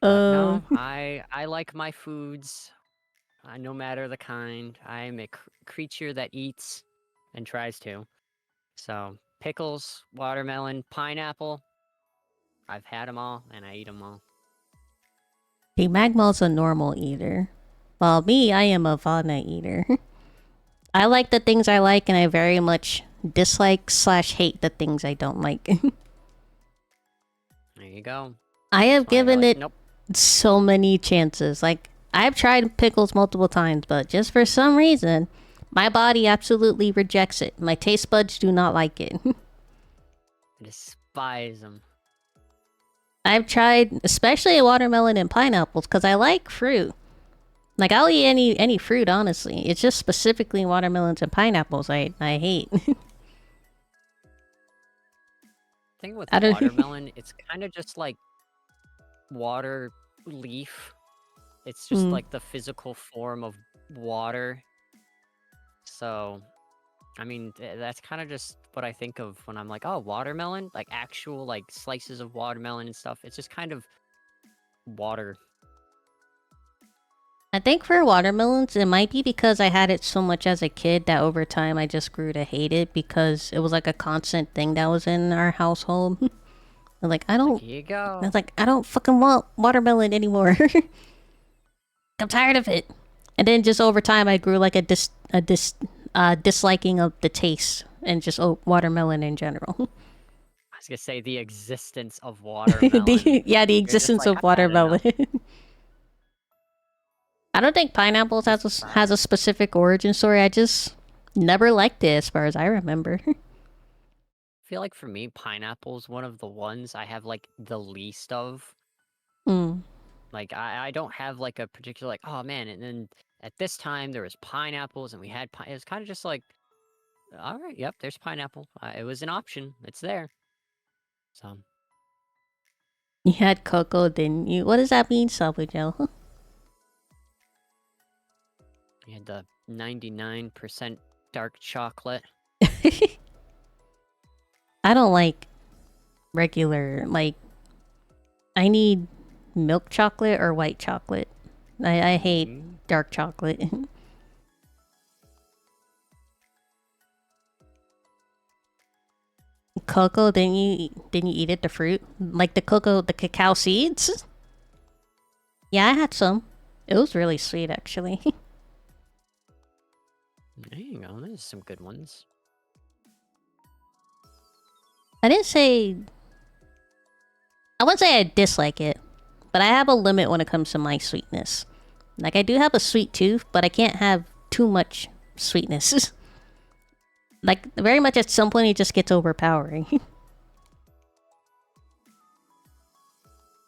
But no, I like my foods, no matter the kind. I am a creature that eats and tries to. So, pickles, watermelon, pineapple, I've had them all, and I eat them all. See, Magmal's a normal eater. While me, I am a Vana eater. I like the things I like, and I very much dislike/hate the things I don't like. There you go. I have That's why you're given like, it nope. so many chances. Like, I've tried pickles multiple times, but just for some reason, my body absolutely rejects it. My taste buds do not like it. I despise them. I've tried, especially watermelon and pineapples, because I like fruit. Like, I'll eat any fruit, honestly. It's just specifically watermelons and pineapples I hate. Thing with I don't. watermelon, it's kind of just like water leaf. It's just like the physical form of water. So, I mean, that's kind of just what I think of when I'm like, oh, watermelon, like actual like slices of watermelon and stuff. It's just kind of water. I think for watermelons, it might be because I had it so much as a kid that over time I just grew to hate it because it was like a constant thing that was in our household. Like, I don't. Here you go. I was like, I don't fucking want watermelon anymore. I'm tired of it. And then just over time, I grew like a disliking of the taste and just watermelon in general. I was gonna say the existence of watermelon. The You're just existence like, of "I've had enough." watermelon. I don't think pineapples has a specific origin story. I just never liked it as far as I remember. I feel like for me, pineapple's one of the ones I have like the least of. Mm. Like I don't have like a particular like, oh man, and then at this time there was pineapples, and we had it was kind of just like, all right, yep, there's pineapple. It was an option. It's there. So You had cocoa, didn't you? What does that mean, Sabujo? we had the 99% dark chocolate. I don't like regular, like, I need milk chocolate or white chocolate. I hate dark chocolate. Cocoa, didn't you eat it, the fruit? Like the cacao seeds? Yeah, I had some. It was really sweet, actually. There you go. There's some good ones. I wouldn't say I dislike it, but I have a limit when it comes to my sweetness. Like, I do have a sweet tooth, but I can't have too much sweetness. Like, very much at some point it just gets overpowering. I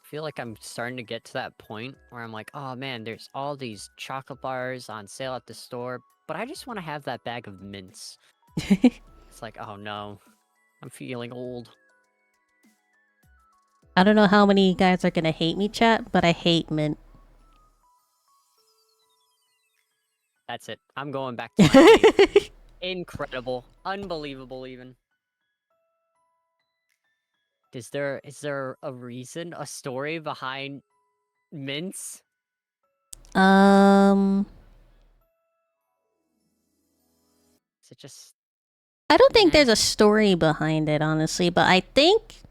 feel like I'm starting to get to that point where I'm like, oh man, there's all these chocolate bars on sale at the store, but I just want to have that bag of mints. It's like, oh no, I'm feeling old. I don't know how many guys are gonna hate me, chat, but I hate mint. That's it. I'm going back to my cave. Incredible. Unbelievable, even. Is there a reason, a story behind mints? Um, Is it just... I don't think Nah. there's a story behind it, honestly, but I think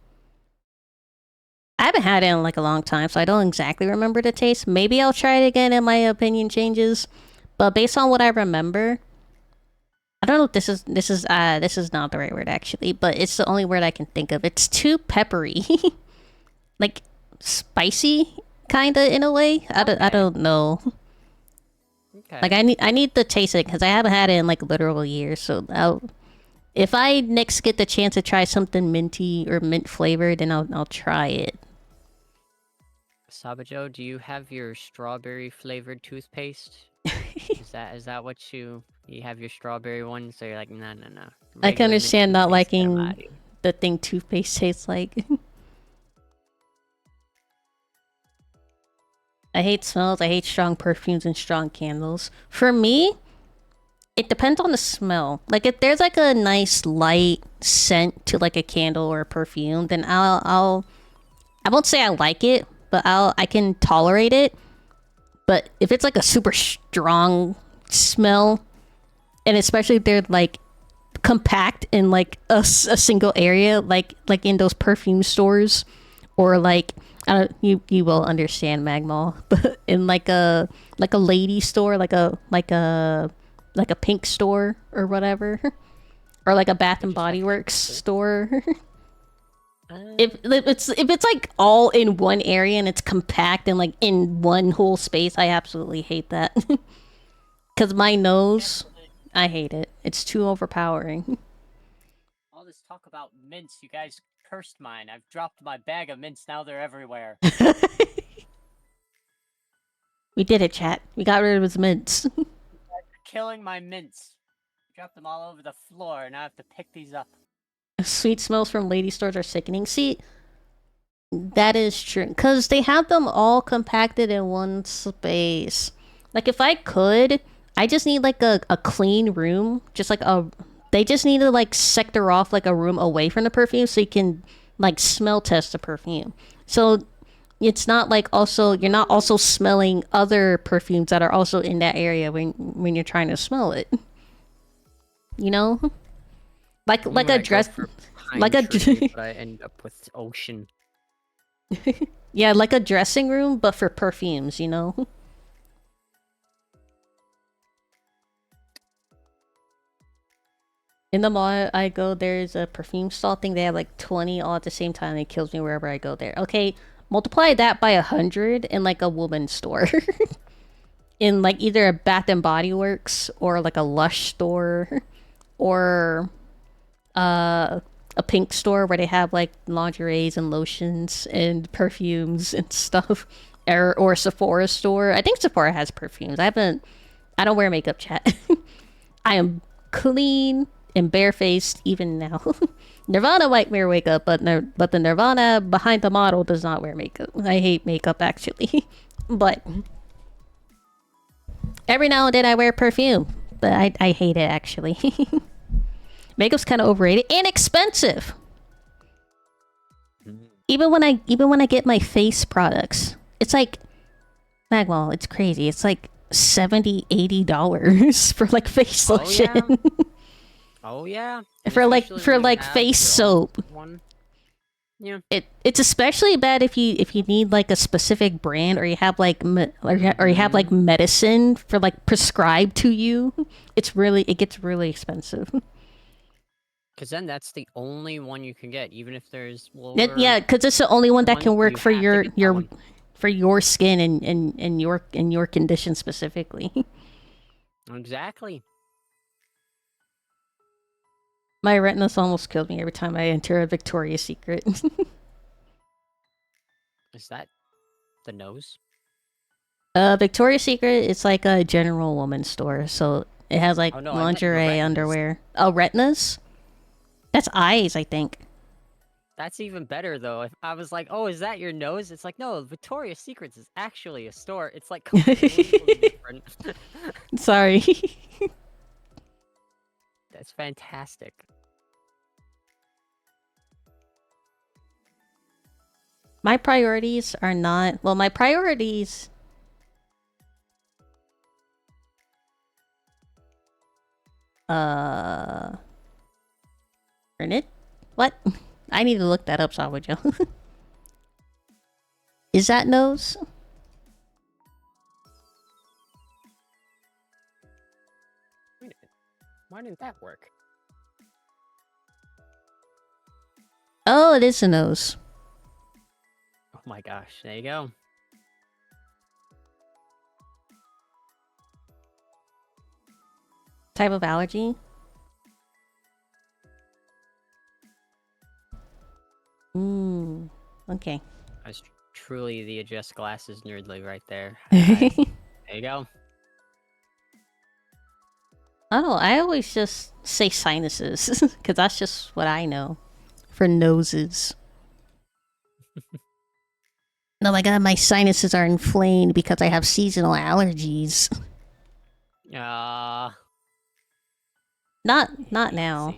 I haven't had it in like a long time, so I don't exactly remember the taste. Maybe I'll try it again and my opinion changes. But based on what I remember, I don't know if this is not the right word actually, but it's the only word I can think of. It's too peppery. Like spicy kinda in a way. I don't know. Okay. Like I need to taste it because I haven't had it in like literal years. So if I next get the chance to try something minty or mint flavored, then I'll try it. Sabajo, do you have your strawberry flavored toothpaste? is that what you have your strawberry one? So you're like, no. I can Regular mint understand not toothpaste, get 'em liking outta here. the thing toothpaste tastes like. I hate smells. I hate strong perfumes and strong candles. For me, it depends on the smell. Like if there's like a nice light scent to like a candle or a perfume, then I won't say I like it, but I can tolerate it. But if it's like a super strong smell, and especially if they're like compact in like a single area, like in those perfume stores, or like you will understand Magmal, but in like a lady store, like a pink store or whatever, or like a Bath and Body Works store. If it's like all in one area and it's compact and like in one whole space, I absolutely hate that. Cause my nose, I hate it. It's too overpowering. All this talk about mints, you guys cursed mine. I've dropped my bag of mints, now they're everywhere. We did it, chat. We got rid of his mints. Killing my mints. Dropped them all over the floor, and I have to pick these up. Sweet smells from lady stores are sickening. See, that is true. Because they have them all compacted in one space. Like, if I could, I just need, like, a clean room. Just, like, they just need to, like, sector off, like, a room away from the perfume so you can, like, smell test the perfume. So, it's not, like, also... You're not also smelling other perfumes that are also in that area when you're trying to smell it. You know? Like a dress, like a but I end up with ocean. Yeah, like a dressing room, but for perfumes, you know. In the mall I go, there's a perfume stall thing. They have like 20 all at the same time. It kills me wherever I go there. Okay, multiply that by 100 in like a woman's store. In like either a Bath and Body Works or like a Lush store, or a pink store where they have like lingeries and lotions and perfumes and stuff, or a Sephora store. I think Sephora has perfumes. I haven't I don't wear makeup, chat. I am clean and barefaced even now. Nirvana might wear makeup, but the Nirvana behind the model does not wear makeup. I hate makeup actually, but every now and then I wear perfume, but I hate it actually. Makeup's kind of overrated and expensive. Even when I get my face products, it's like Magwell, it's crazy. It's like $70-$80 for like face lotion. Oh yeah. for like face soap. One. Yeah. It's especially bad if you need like a specific brand, or you have like or you have like medicine for like prescribed to you. It gets really expensive. Because then that's the only one you can get, even if there's Yeah, because it's the only one that can work for your for your skin and your condition specifically. Exactly. My retinas almost killed me every time I enter a Victoria's Secret. Is that the nose? Victoria's Secret, it's like a general woman's store, so it has like lingerie, underwear. Oh, retinas? That's eyes, I think. That's even better though. If I was like, "Oh, is that your nose?" It's like, "No, Victoria's Secrets is actually a store." It's like completely different. Sorry. That's fantastic. My priorities are not... Well, my priorities... Earn it? What? I need to look that up, Sawajo. Is that nose? Wait a minute. Why didn't that work? Oh, it is a nose. Oh my gosh, there you go. Type of allergy? Okay. I was truly the adjust glasses nerdly right there. There you go. Oh, I always just say sinuses, because that's just what I know for noses. Oh my god, my sinuses are inflamed because I have seasonal allergies. Not now.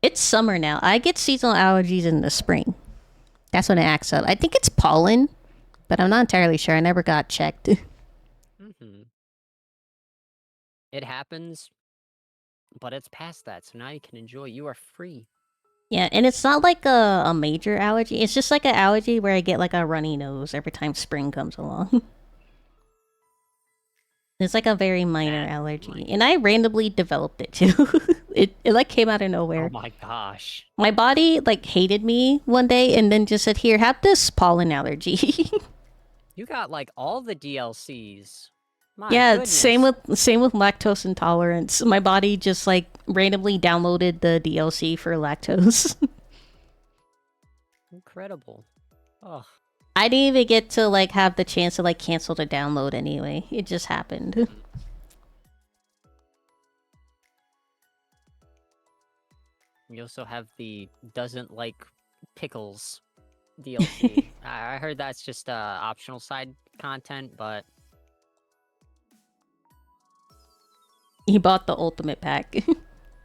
It's summer now. I get seasonal allergies in the spring. That's when it acts up. I think it's pollen, but I'm not entirely sure. I never got checked. It happens, but it's past that, so now you can enjoy. You are free. Yeah, and it's not like a major allergy. It's just like an allergy where I get like a runny nose every time spring comes along. It's like a very minor allergy. And I randomly developed it too. it like came out of nowhere. Oh my gosh. My body like hated me one day and then just said, "Here, have this pollen allergy." You got like all the DLCs. My yeah, goodness. same with lactose intolerance. My body just like randomly downloaded the DLC for lactose. Incredible. Oh. I didn't even get to like have the chance to like cancel the download anyway. It just happened. You also have the doesn't like pickles DLC. I heard that's just optional side content, but He bought the ultimate pack.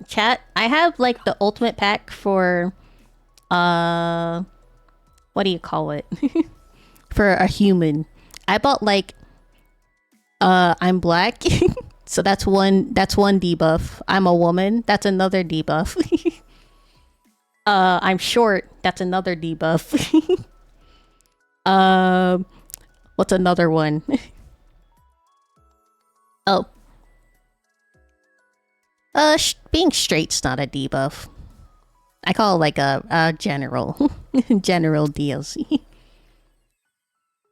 Chat, I have like the ultimate pack for what do you call it? For a human. I bought like I'm black. So that's one debuff. I'm a woman, that's another debuff. I'm short, that's another debuff. What's another one? Oh. Being straight's not a debuff. I call it like a general general DLC.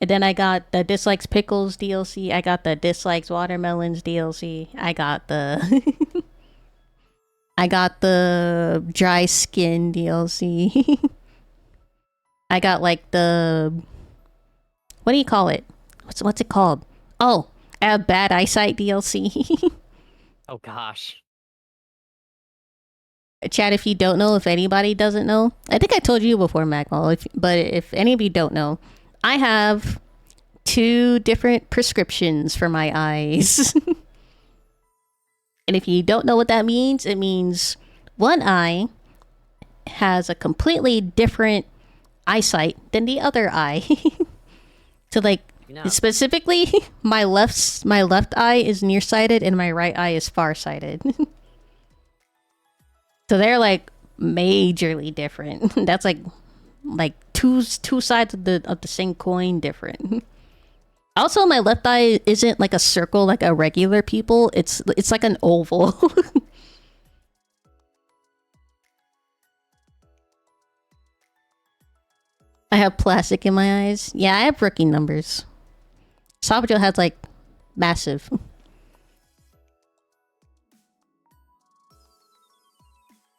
And then I got the dislikes pickles DLC. I got the dislikes watermelons DLC. I got the I got the dry skin DLC. I got like the what do you call it? What's it called? Oh, I have bad eyesight DLC. Oh gosh. Chat, if you don't know, if anybody doesn't know, I think I told you before, Magmal, but if any of you don't know, I have 2 different prescriptions for my eyes. And if you don't know what that means, it means one eye has a completely different eyesight than the other eye. So like, specifically, my left eye is nearsighted and my right eye is farsighted. So they're like majorly different. That's like two sides of the same coin different. Also, my left eye isn't like a circle like a regular people. It's like an oval. I have plastic in my eyes. Yeah, I have rookie numbers. Sabjo has like massive.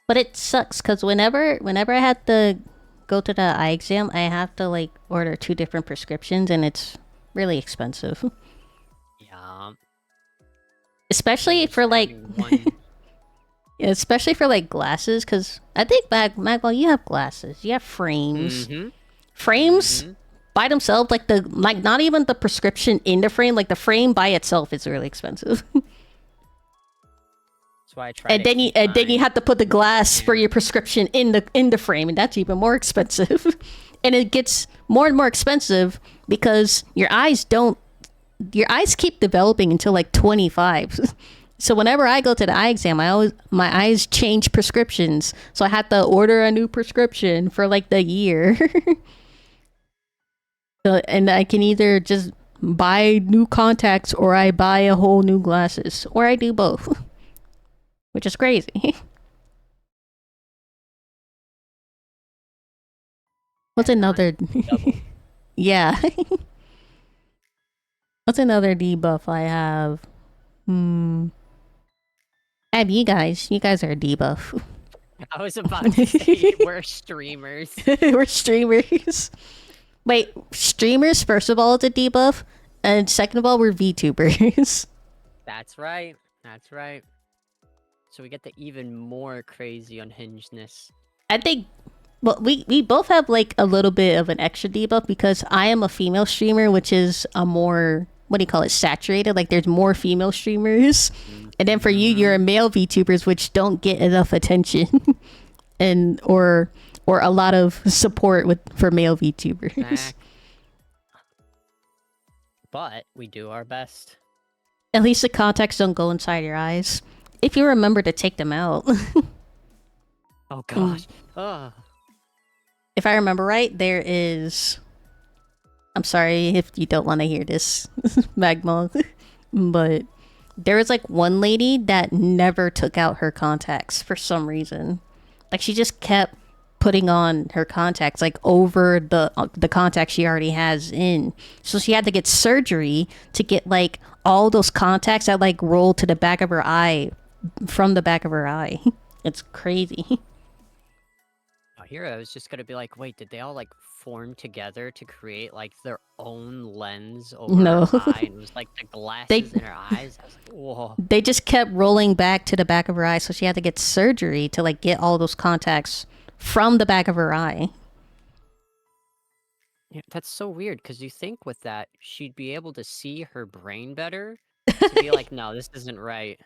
But it sucks because whenever I had to go to the eye exam, I have to like order 2 different prescriptions, and it's really expensive. Yeah. Especially for like, especially for like glasses, because I think Magwell, you have glasses, you have frames. Frames by themselves, like not even the prescription in the frame, like the frame by itself is really expensive. Why I try and then you have to put the glass for your prescription in the frame, and that's even more expensive. And it gets more and more expensive because your eyes keep developing until like 25. So whenever I go to the eye exam, my eyes change prescriptions, so I have to order a new prescription for like the year. So, and I can either just buy new contacts or I buy a whole new glasses, or I do both. Which is crazy. What's another... Yeah. What's another debuff I have? I have you guys. You guys are a debuff. I was about to say, we're streamers. We're streamers. Wait, streamers, first of all, it's a debuff. And second of all, we're VTubers. That's right. That's right. So we get the even more crazy unhingedness. I think, well, we both have like a little bit of an extra debuff because I am a female streamer, which is a more, what do you call it, saturated. Like there's more female streamers. And then for you, you're a male VTubers, which don't get enough attention and or a lot of support for male VTubers. But we do our best. At least the contacts don't go inside your eyes. If you remember to take them out. Oh gosh. If I remember right, there is... I'm sorry if you don't want to hear this, Magma. But there was like one lady that never took out her contacts for some reason. Like she just kept putting on her contacts like over the contacts she already has in. So she had to get surgery to get like all those contacts that like roll to the back of her eye from the back of her eye. It's crazy. Oh, here I was just gonna be like, wait, did they all like form together to create like their own lens over her eye? And it was like the glasses in her eyes. I was like, whoa. They just kept rolling back to the back of her eye, so she had to get surgery to like get all those contacts from the back of her eye. Yeah, that's so weird, because you think with that, she'd be able to see her brain better to be like, no, this isn't right.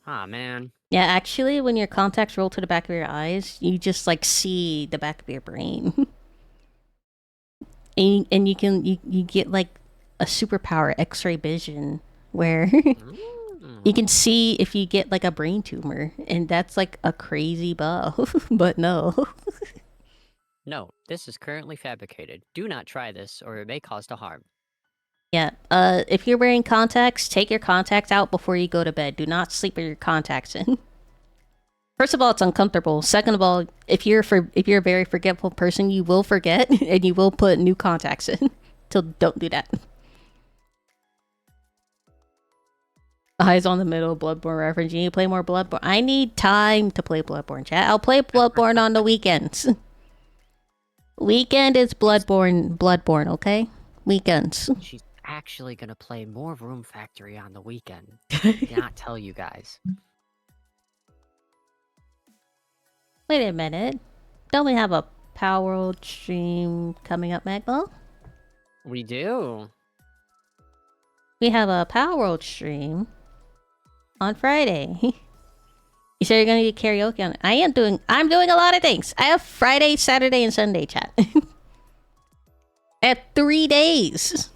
Ah, man. Yeah, actually, when your contacts roll to the back of your eyes, you just like see the back of your brain. and you get like a superpower, X-ray vision, where you can see if you get like a brain tumor, and that's like a crazy buff. But no. No, this is currently fabricated. Do not try this, or it may cause to harm. Yeah, if you're wearing contacts, take your contacts out before you go to bed. Do not sleep with your contacts in. First of all, it's uncomfortable. Second of all, if you're a very forgetful person, you will forget and you will put new contacts in. So don't do that. Eyes on the middle, Bloodborne reference. You need to play more Bloodborne. I need time to play Bloodborne, chat. I'll play Bloodborne on the weekends. Weekend is Bloodborne, okay? Weekends. actually gonna play more Room Factory on the weekend. I cannot tell you guys. Wait a minute. Don't we have a Power World stream coming up, Magbo? We do. We have a Power World stream on Friday. You said you're gonna do karaoke on it. I'm doing a lot of things. I have Friday, Saturday, and Sunday chat. I have 3 days.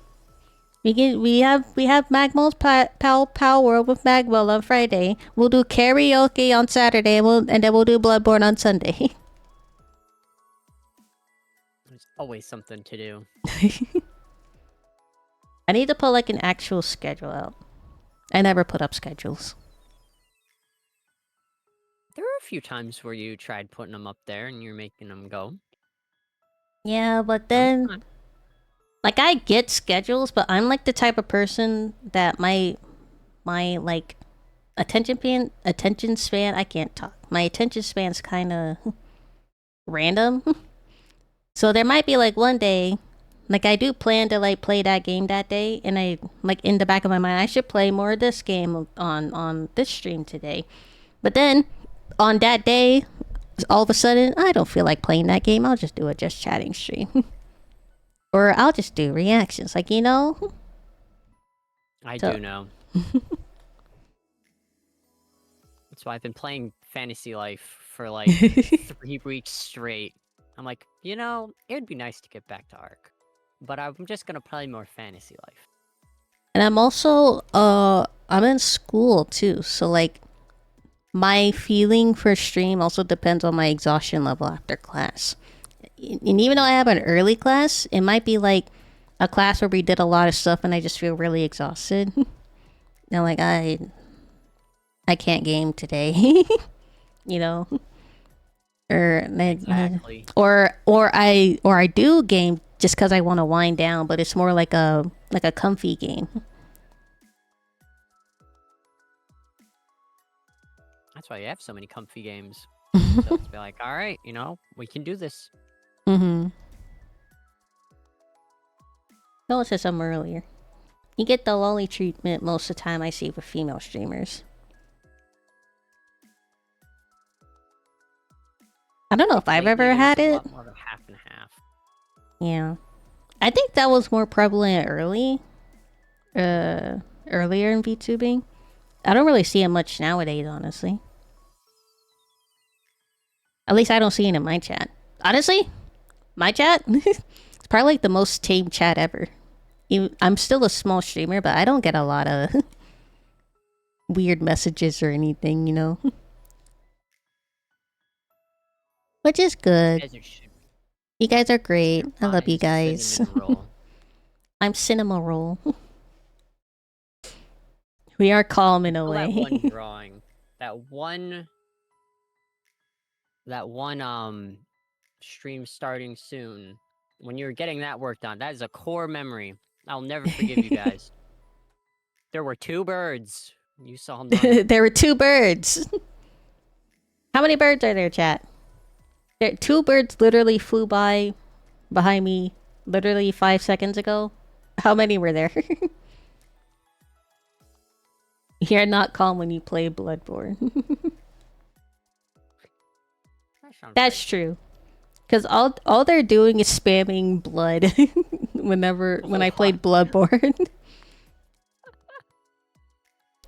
We have Magmo's Power World with Magwell on Friday. We'll do karaoke on Saturday, and then we'll do Bloodborne on Sunday. There's always something to do. I need to put like an actual schedule out. I never put up schedules. There were a few times where you tried putting them up there and you're making them go. Yeah, but then, like, I get schedules, but I'm like the type of person that my like attention span. I can't talk. My attention span's kind of random. So there might be like one day, like I do plan to like play that game that day, and I like in the back of my mind I should play more of this game on this stream today. But then on that day, all of a sudden I don't feel like playing that game. I'll just do a just chatting stream. Or I'll just do reactions, like, you know? I do know. That's why I've been playing Fantasy Life for like 3 weeks straight. I'm like, you know, it would be nice to get back to Ark. But I'm just gonna play more Fantasy Life. And I'm also, I'm in school too, so like, my feeling for stream also depends on my exhaustion level after class. And even though I have an early class, it might be like a class where we did a lot of stuff and I just feel really exhausted. And like, I can't game today. You know? Exactly. Or I do game just because I want to wind down, but it's more like a comfy game. That's why you have so many comfy games. So it's be like, all right, you know, we can do this. Mm-hmm. No, it said something earlier. You get the lolly treatment most of the time I see with female streamers. I don't know if I've Lately, ever had there's a it. lot more of a half and half. Yeah. I think that was more prevalent earlier in VTubing. I don't really see it much nowadays, honestly. At least I don't see it in my chat. Honestly, my chat, it's probably like the most tame chat ever. I'm still a small streamer, but I don't get a lot of weird messages or anything, you know? Which is good. You guys are great. I love you guys. I'm Cinema Roll. We are calm in a way. That one drawing. That one stream starting soon. When you're getting that work done, that is a core memory. I'll never forgive you guys. There were 2 birds. You saw none. There were 2 birds. How many birds are there, chat? 2 birds literally flew by behind me literally 5 seconds ago. How many were there? You're not calm when you play Bloodborne. That's true. Because all they're doing is spamming blood when I played Bloodborne.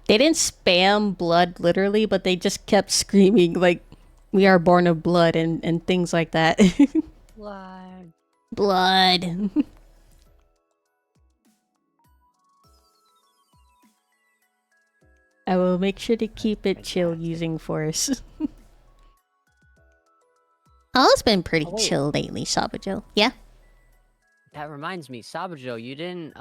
They didn't spam blood literally, but they just kept screaming like, "We are born of blood," and things like that. Blood. Blood. I will make sure to keep it chill using force. Oh, it's been pretty chill lately, Sabajo. Yeah? That reminds me, Sabajo, you didn't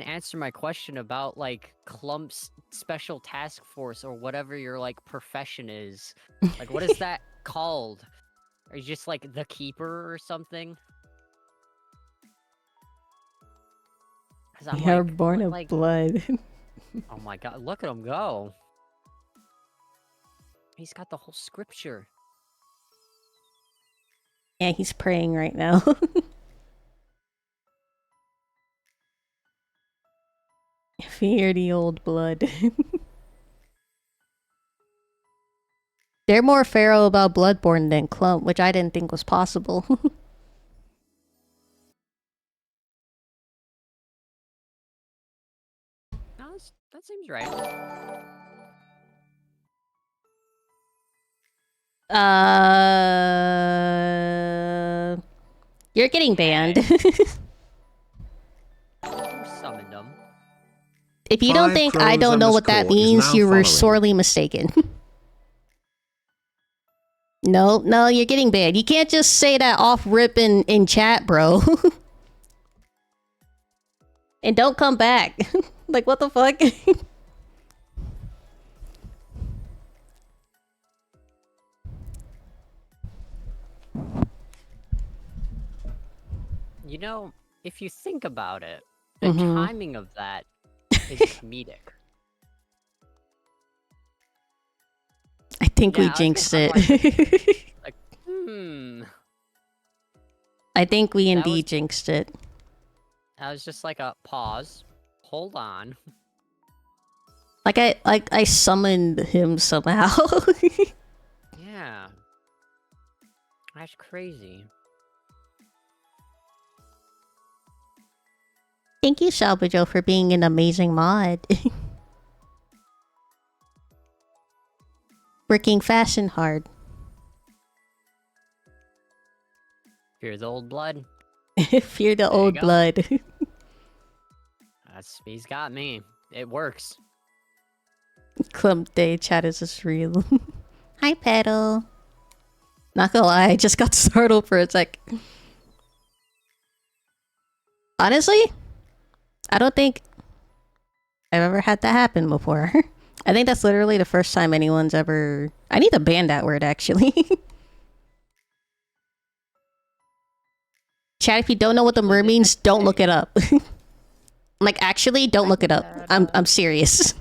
answer my question about like Clump's special task force or whatever your like profession is. Like, what is that called? Are you just like the keeper or something? We are born of blood. Oh my god, look at him go. He's got the whole scripture. Yeah, he's praying right now. Fear the old blood. They're more feral about Bloodborne than Clump, which I didn't think was possible. No, that seems right. You're getting banned. Who summoned them? If you don't 5 think I don't know what that crows is means, now you were following. sorely mistaken. No, you're getting banned. You can't just say that off rip in chat, bro. And don't come back. Like, what the fuck? You know, if you think about it, the Mhm. timing of that is comedic. I think we Yeah, I was jinxed gonna- it. Like, I think we That indeed was- jinxed it. That was just like a pause. Hold on. Like I summoned him somehow. Yeah. That's crazy. Thank you, Salvajo, for being an amazing mod. Working fast and hard. Fear the old blood. Fear the you old go. blood. He's got me. It works. Clump Day chat is just real. Hi, Petal. Not gonna lie, I just got startled for a sec. Honestly, I don't think I've ever had that happen before. I think that's literally the first time anyone's ever... I need to ban that word, actually. Chat, if you don't know what the word means, don't look it up. Like, actually, don't look it up. I'm serious.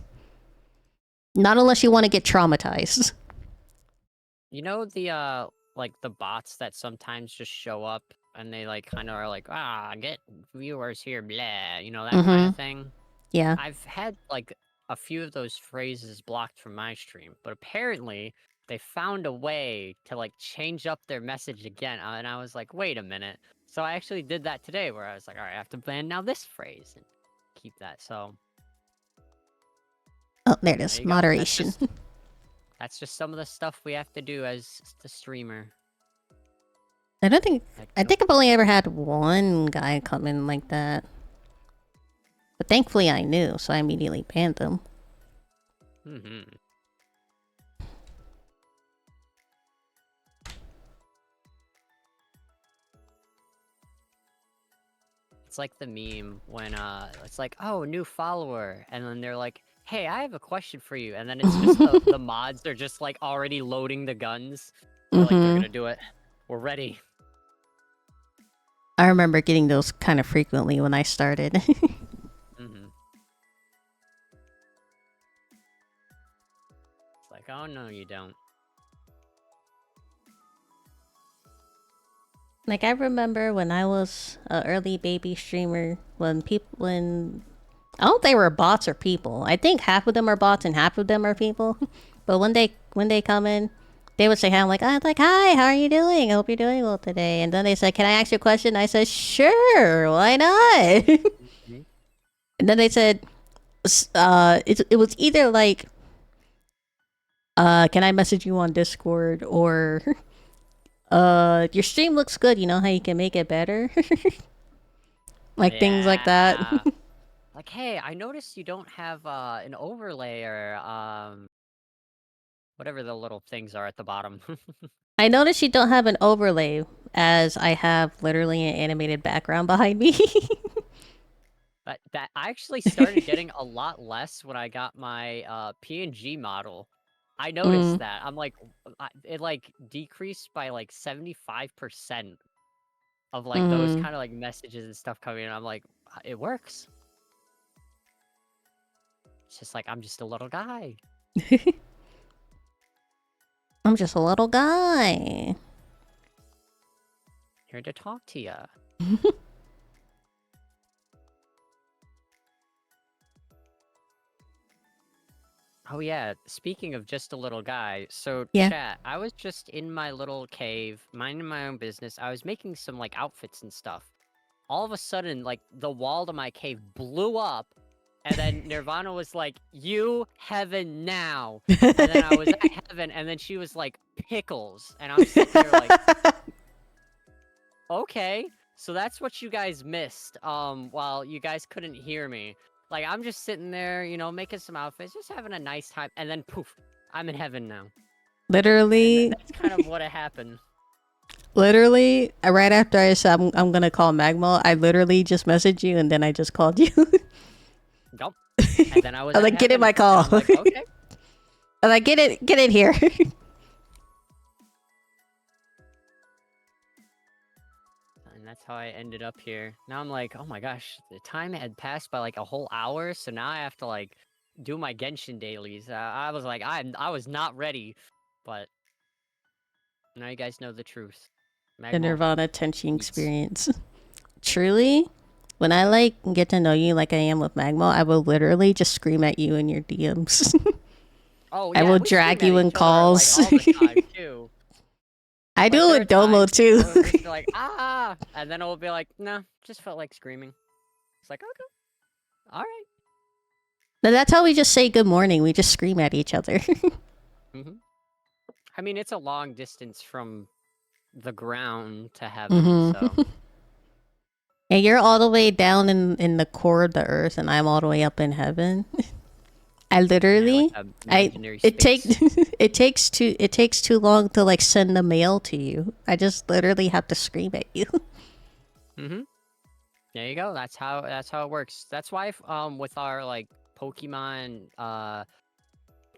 Not unless you want to get traumatized. You know the like the bots that sometimes just show up and they like kind of are like, get viewers here, blah, you know, that kind of thing. Yeah. I've had like a few of those phrases blocked from my stream, but apparently they found a way to like change up their message again, and I was like, wait a minute. So I actually did that today, where I was like, all right, I have to ban now this phrase and keep that. So Oh, there it there is. you go. Moderation. That's just some of the stuff we have to do as the streamer. I don't think... Like, I think I've only ever had one guy come in like that. But thankfully I knew, so I immediately banned them. It's like the meme when it's like, oh, new follower, and then they're like, hey, I have a question for you, and then it's just the mods, they're just like already loading the guns. They're like, they're gonna do it. We're ready. I remember getting those kind of frequently when I started. It's like, oh no, you don't. Like, I remember when I was an early baby streamer, when I don't think they were bots or people. I think half of them are bots and half of them are people. But when they come in, they would say hi. I'm like, hi, how are you doing? I hope you're doing well today. And then they said, can I ask you a question? I said, sure, why not? And then they said, it was either like, can I message you on Discord, or your stream looks good, you know how you can make it better? Like, things like that. Like, hey, I noticed you don't have an overlay or whatever the little things are at the bottom. I noticed you don't have an overlay, as I have literally an animated background behind me. But that I actually started getting a lot less when I got my PNG model. I noticed that. I'm like, it like decreased by like 75% of like those kind of like messages and stuff coming in. I'm like, it works. It's just like, I'm just a little guy. I'm just a little guy. Here to talk to ya. Oh yeah, speaking of just a little guy, so Yeah. chat, I was just in my little cave, minding my own business. I was making some like outfits and stuff. All of a sudden, like the wall to my cave blew up, and then Nirvana was like, "You heaven now," and then I was at heaven, and then she was like, "Pickles," and I'm sitting here like, okay, so that's what you guys missed. While you guys couldn't hear me. Like, I'm just sitting there, you know, making some outfits, just having a nice time, and then poof, I'm in heaven now. And Literally, that's kind of what happened. literally, right after I said I'm gonna call Magma, I literally just messaged you and then I just called you. Nope. And then I was I'm at like, get in heaven, my and call. I'm like, okay. I'm like, get it here. And that's how I ended up here. Now I'm like, oh my gosh, the time had passed by like a whole hour, so now I have to like do my Genshin dailies. I was like, I was not ready, but now you guys know the truth. The Magma Nirvana Tenchi eats. experience. Truly, when I like get to know you like I am with Magma, I will literally just scream at you in your DMs. Oh I yeah, will we scream drag at you in each other like calls. all the time too. I Like do it there are with Domo times too. I would just be like, ah, and then it'll be like, no, just felt like screaming. It's like, okay, all right. But that's how we just say good morning. We just scream at each other. I mean, it's a long distance from the ground to heaven, hmm so And you're all the way down in the core of the earth, and I'm all the way up in heaven. I yeah, like literally, a I imaginary it take space. it takes too long to like send the mail to you. I just literally have to scream at you. There you go. That's how it works. That's why with our like Pokemon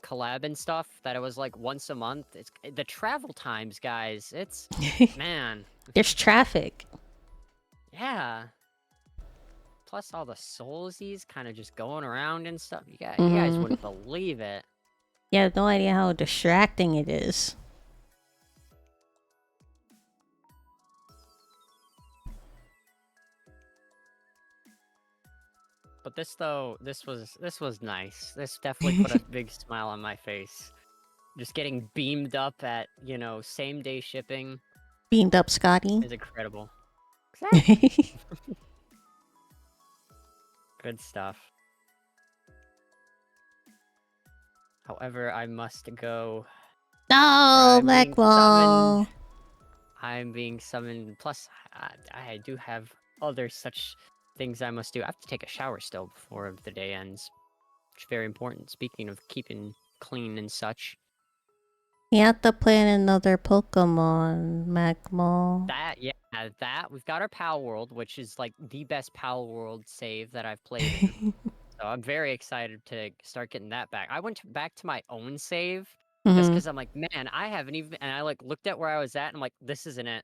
collab and stuff that it was like once a month. It's the travel times, guys. It's man. There's traffic. Yeah. Plus all the soulsies kind of just going around and stuff. You guys hmm wouldn't believe it. You have no idea how distracting it is. But this was nice. This definitely put a big smile on my face. Just getting beamed up at, you know, same day shipping Beamed up, Scotty. is incredible. Exactly. Good stuff. However, I must go. No, I'm being Magma. summoned. I'm being summoned. Plus, I do have other such things I must do. I have to take a shower still before the day ends. Which is very important. Speaking of keeping clean and such. You have to play another Pokemon, Magma. That we've got our Pal World, which is like the best Pal World save that I've played in. So I'm very excited to start getting that back. I went back to my own save just because I'm like, man, I haven't even. And I like looked at where I was at, and I'm like, this isn't it.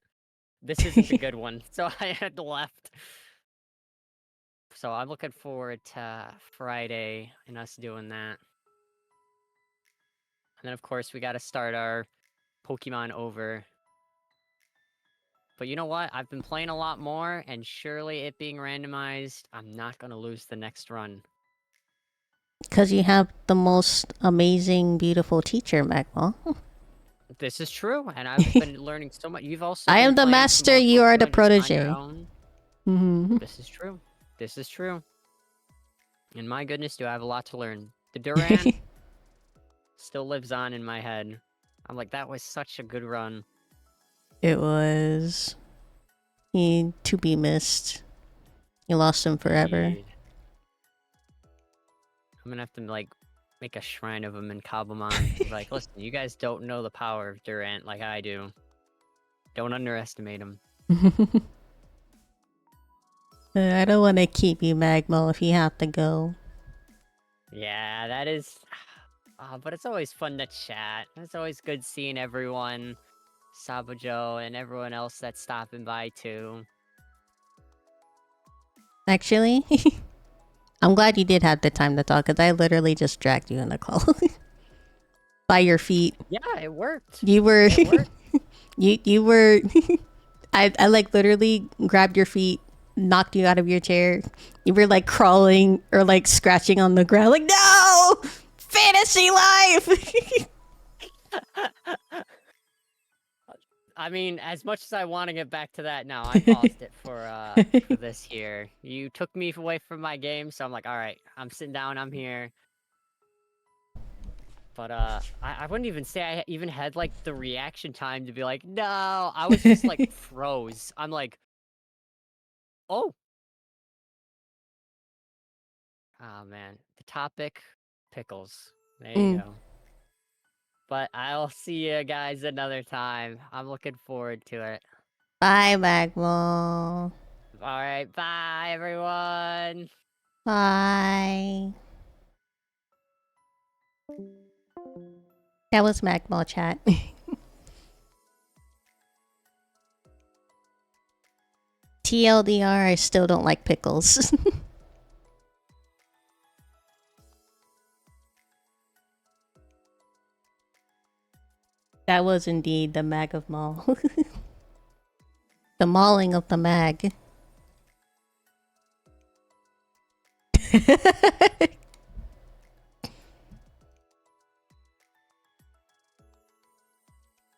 This isn't the good one. So I had left. So I'm looking forward to Friday and us doing that. And then of course we got to start our Pokemon over. But you know what? I've been playing a lot more, and surely it being randomized, I'm not gonna lose the next run. Because you have the most amazing, beautiful teacher, Magma. This is true, and I've been learning so much. You've also I been am the playing some master, more you are the Pokemon just on your protege. own. Mm-hmm. This is true. This is true. And my goodness, do I have a lot to learn. The Duran still lives on in my head. I'm like, that was such a good run. It was. He to be missed. You lost him forever. Indeed. I'm gonna have to like make a shrine of him in Cobblemon. Like, listen, you guys don't know the power of Durant like I do. Don't underestimate him. I don't want to keep you, Magma, if you have to go. Yeah, that is. But it's always fun to chat. It's always good seeing everyone, Sabojo, and everyone else that's stopping by too. Actually, I'm glad you did have the time to talk, because I literally just dragged you in the call. By your feet. Yeah, it worked. You were... It worked. you were... I like literally grabbed your feet, knocked you out of your chair. You were like crawling or like scratching on the ground like, no! Fantasy life! I mean, as much as I want to get back to that, no, I paused it for this here. You took me away from my game, so I'm like, all right, I'm sitting down, I'm here. But I wouldn't even say I even had like the reaction time to be like, no, I was just like froze. I'm like, oh. Oh man, the topic, pickles. There you go. But I'll see you guys another time. I'm looking forward to it. Bye, Magmo. Alright, bye everyone! Bye. That was Magmo chat. TLDR, I still don't like pickles. That was indeed the mag of Maul. The mauling of the mag.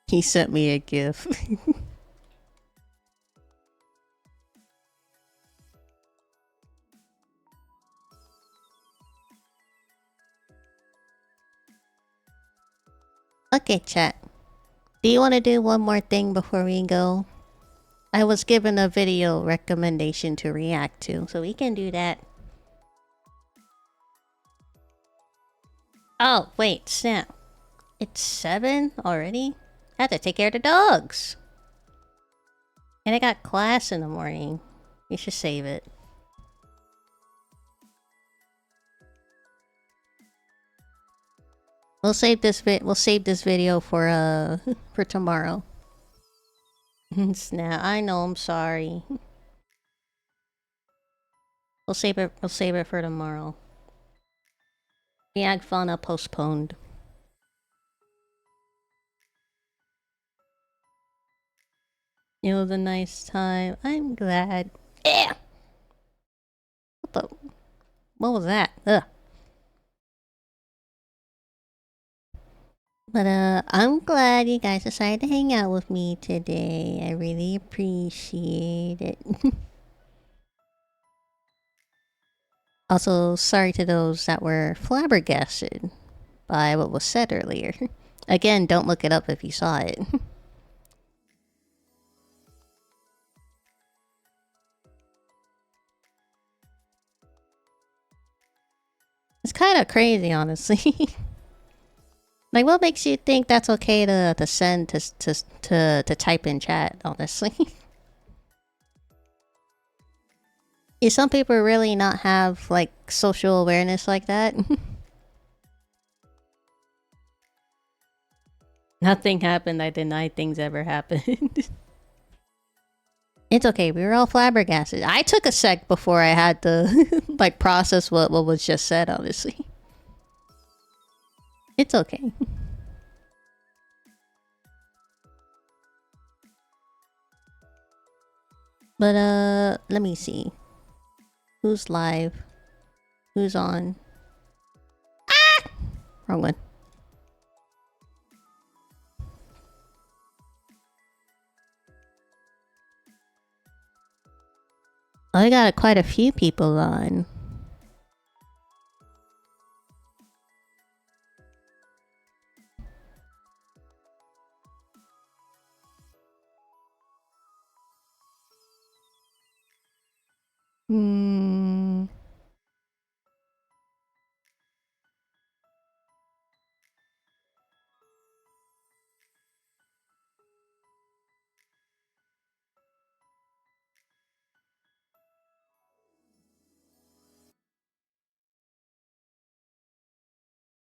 He sent me a gif. Okay, chat. Do you want to do one more thing before we go? I was given a video recommendation to react to, so we can do that. Oh, wait, snap. It's 7 already? I have to take care of the dogs. And I got class in the morning. We should save it. We'll save this video for for tomorrow. Snap, I know, I'm sorry. We'll save it for tomorrow. React Fauna postponed. It was a nice time. I'm glad. Yeah. What was that? Ugh. But I'm glad you guys decided to hang out with me today. I really appreciate it. Also, sorry to those that were flabbergasted by what was said earlier. Again, don't look it up if you saw it. It's kind of crazy, honestly. Like, what makes you think that's okay to send to type in chat? Honestly, do some people really not have like social awareness like that? Nothing happened. I deny things ever happened. It's okay. We were all flabbergasted. I took a sec before I had to like process what was just said. Honestly, it's okay. But let me see. Who's live? Who's on? Ah! Wrong one. I got quite a few people on.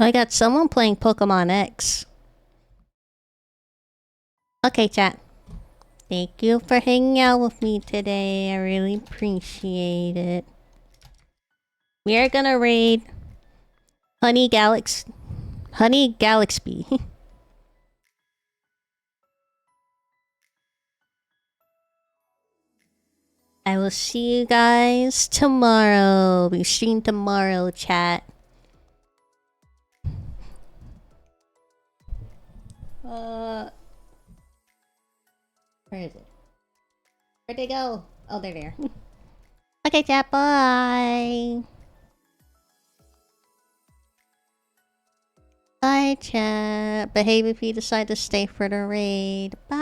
I got someone playing Pokemon X. Okay, chat. Thank you for hanging out with me today. I really appreciate it. We are gonna raid Honey Galaxy. I will see you guys tomorrow. We stream tomorrow, chat. Where is it? Where'd they go? Oh, they're there. Okay, chat, bye. Bye, chat. Behave if you decide to stay for the raid. Bye.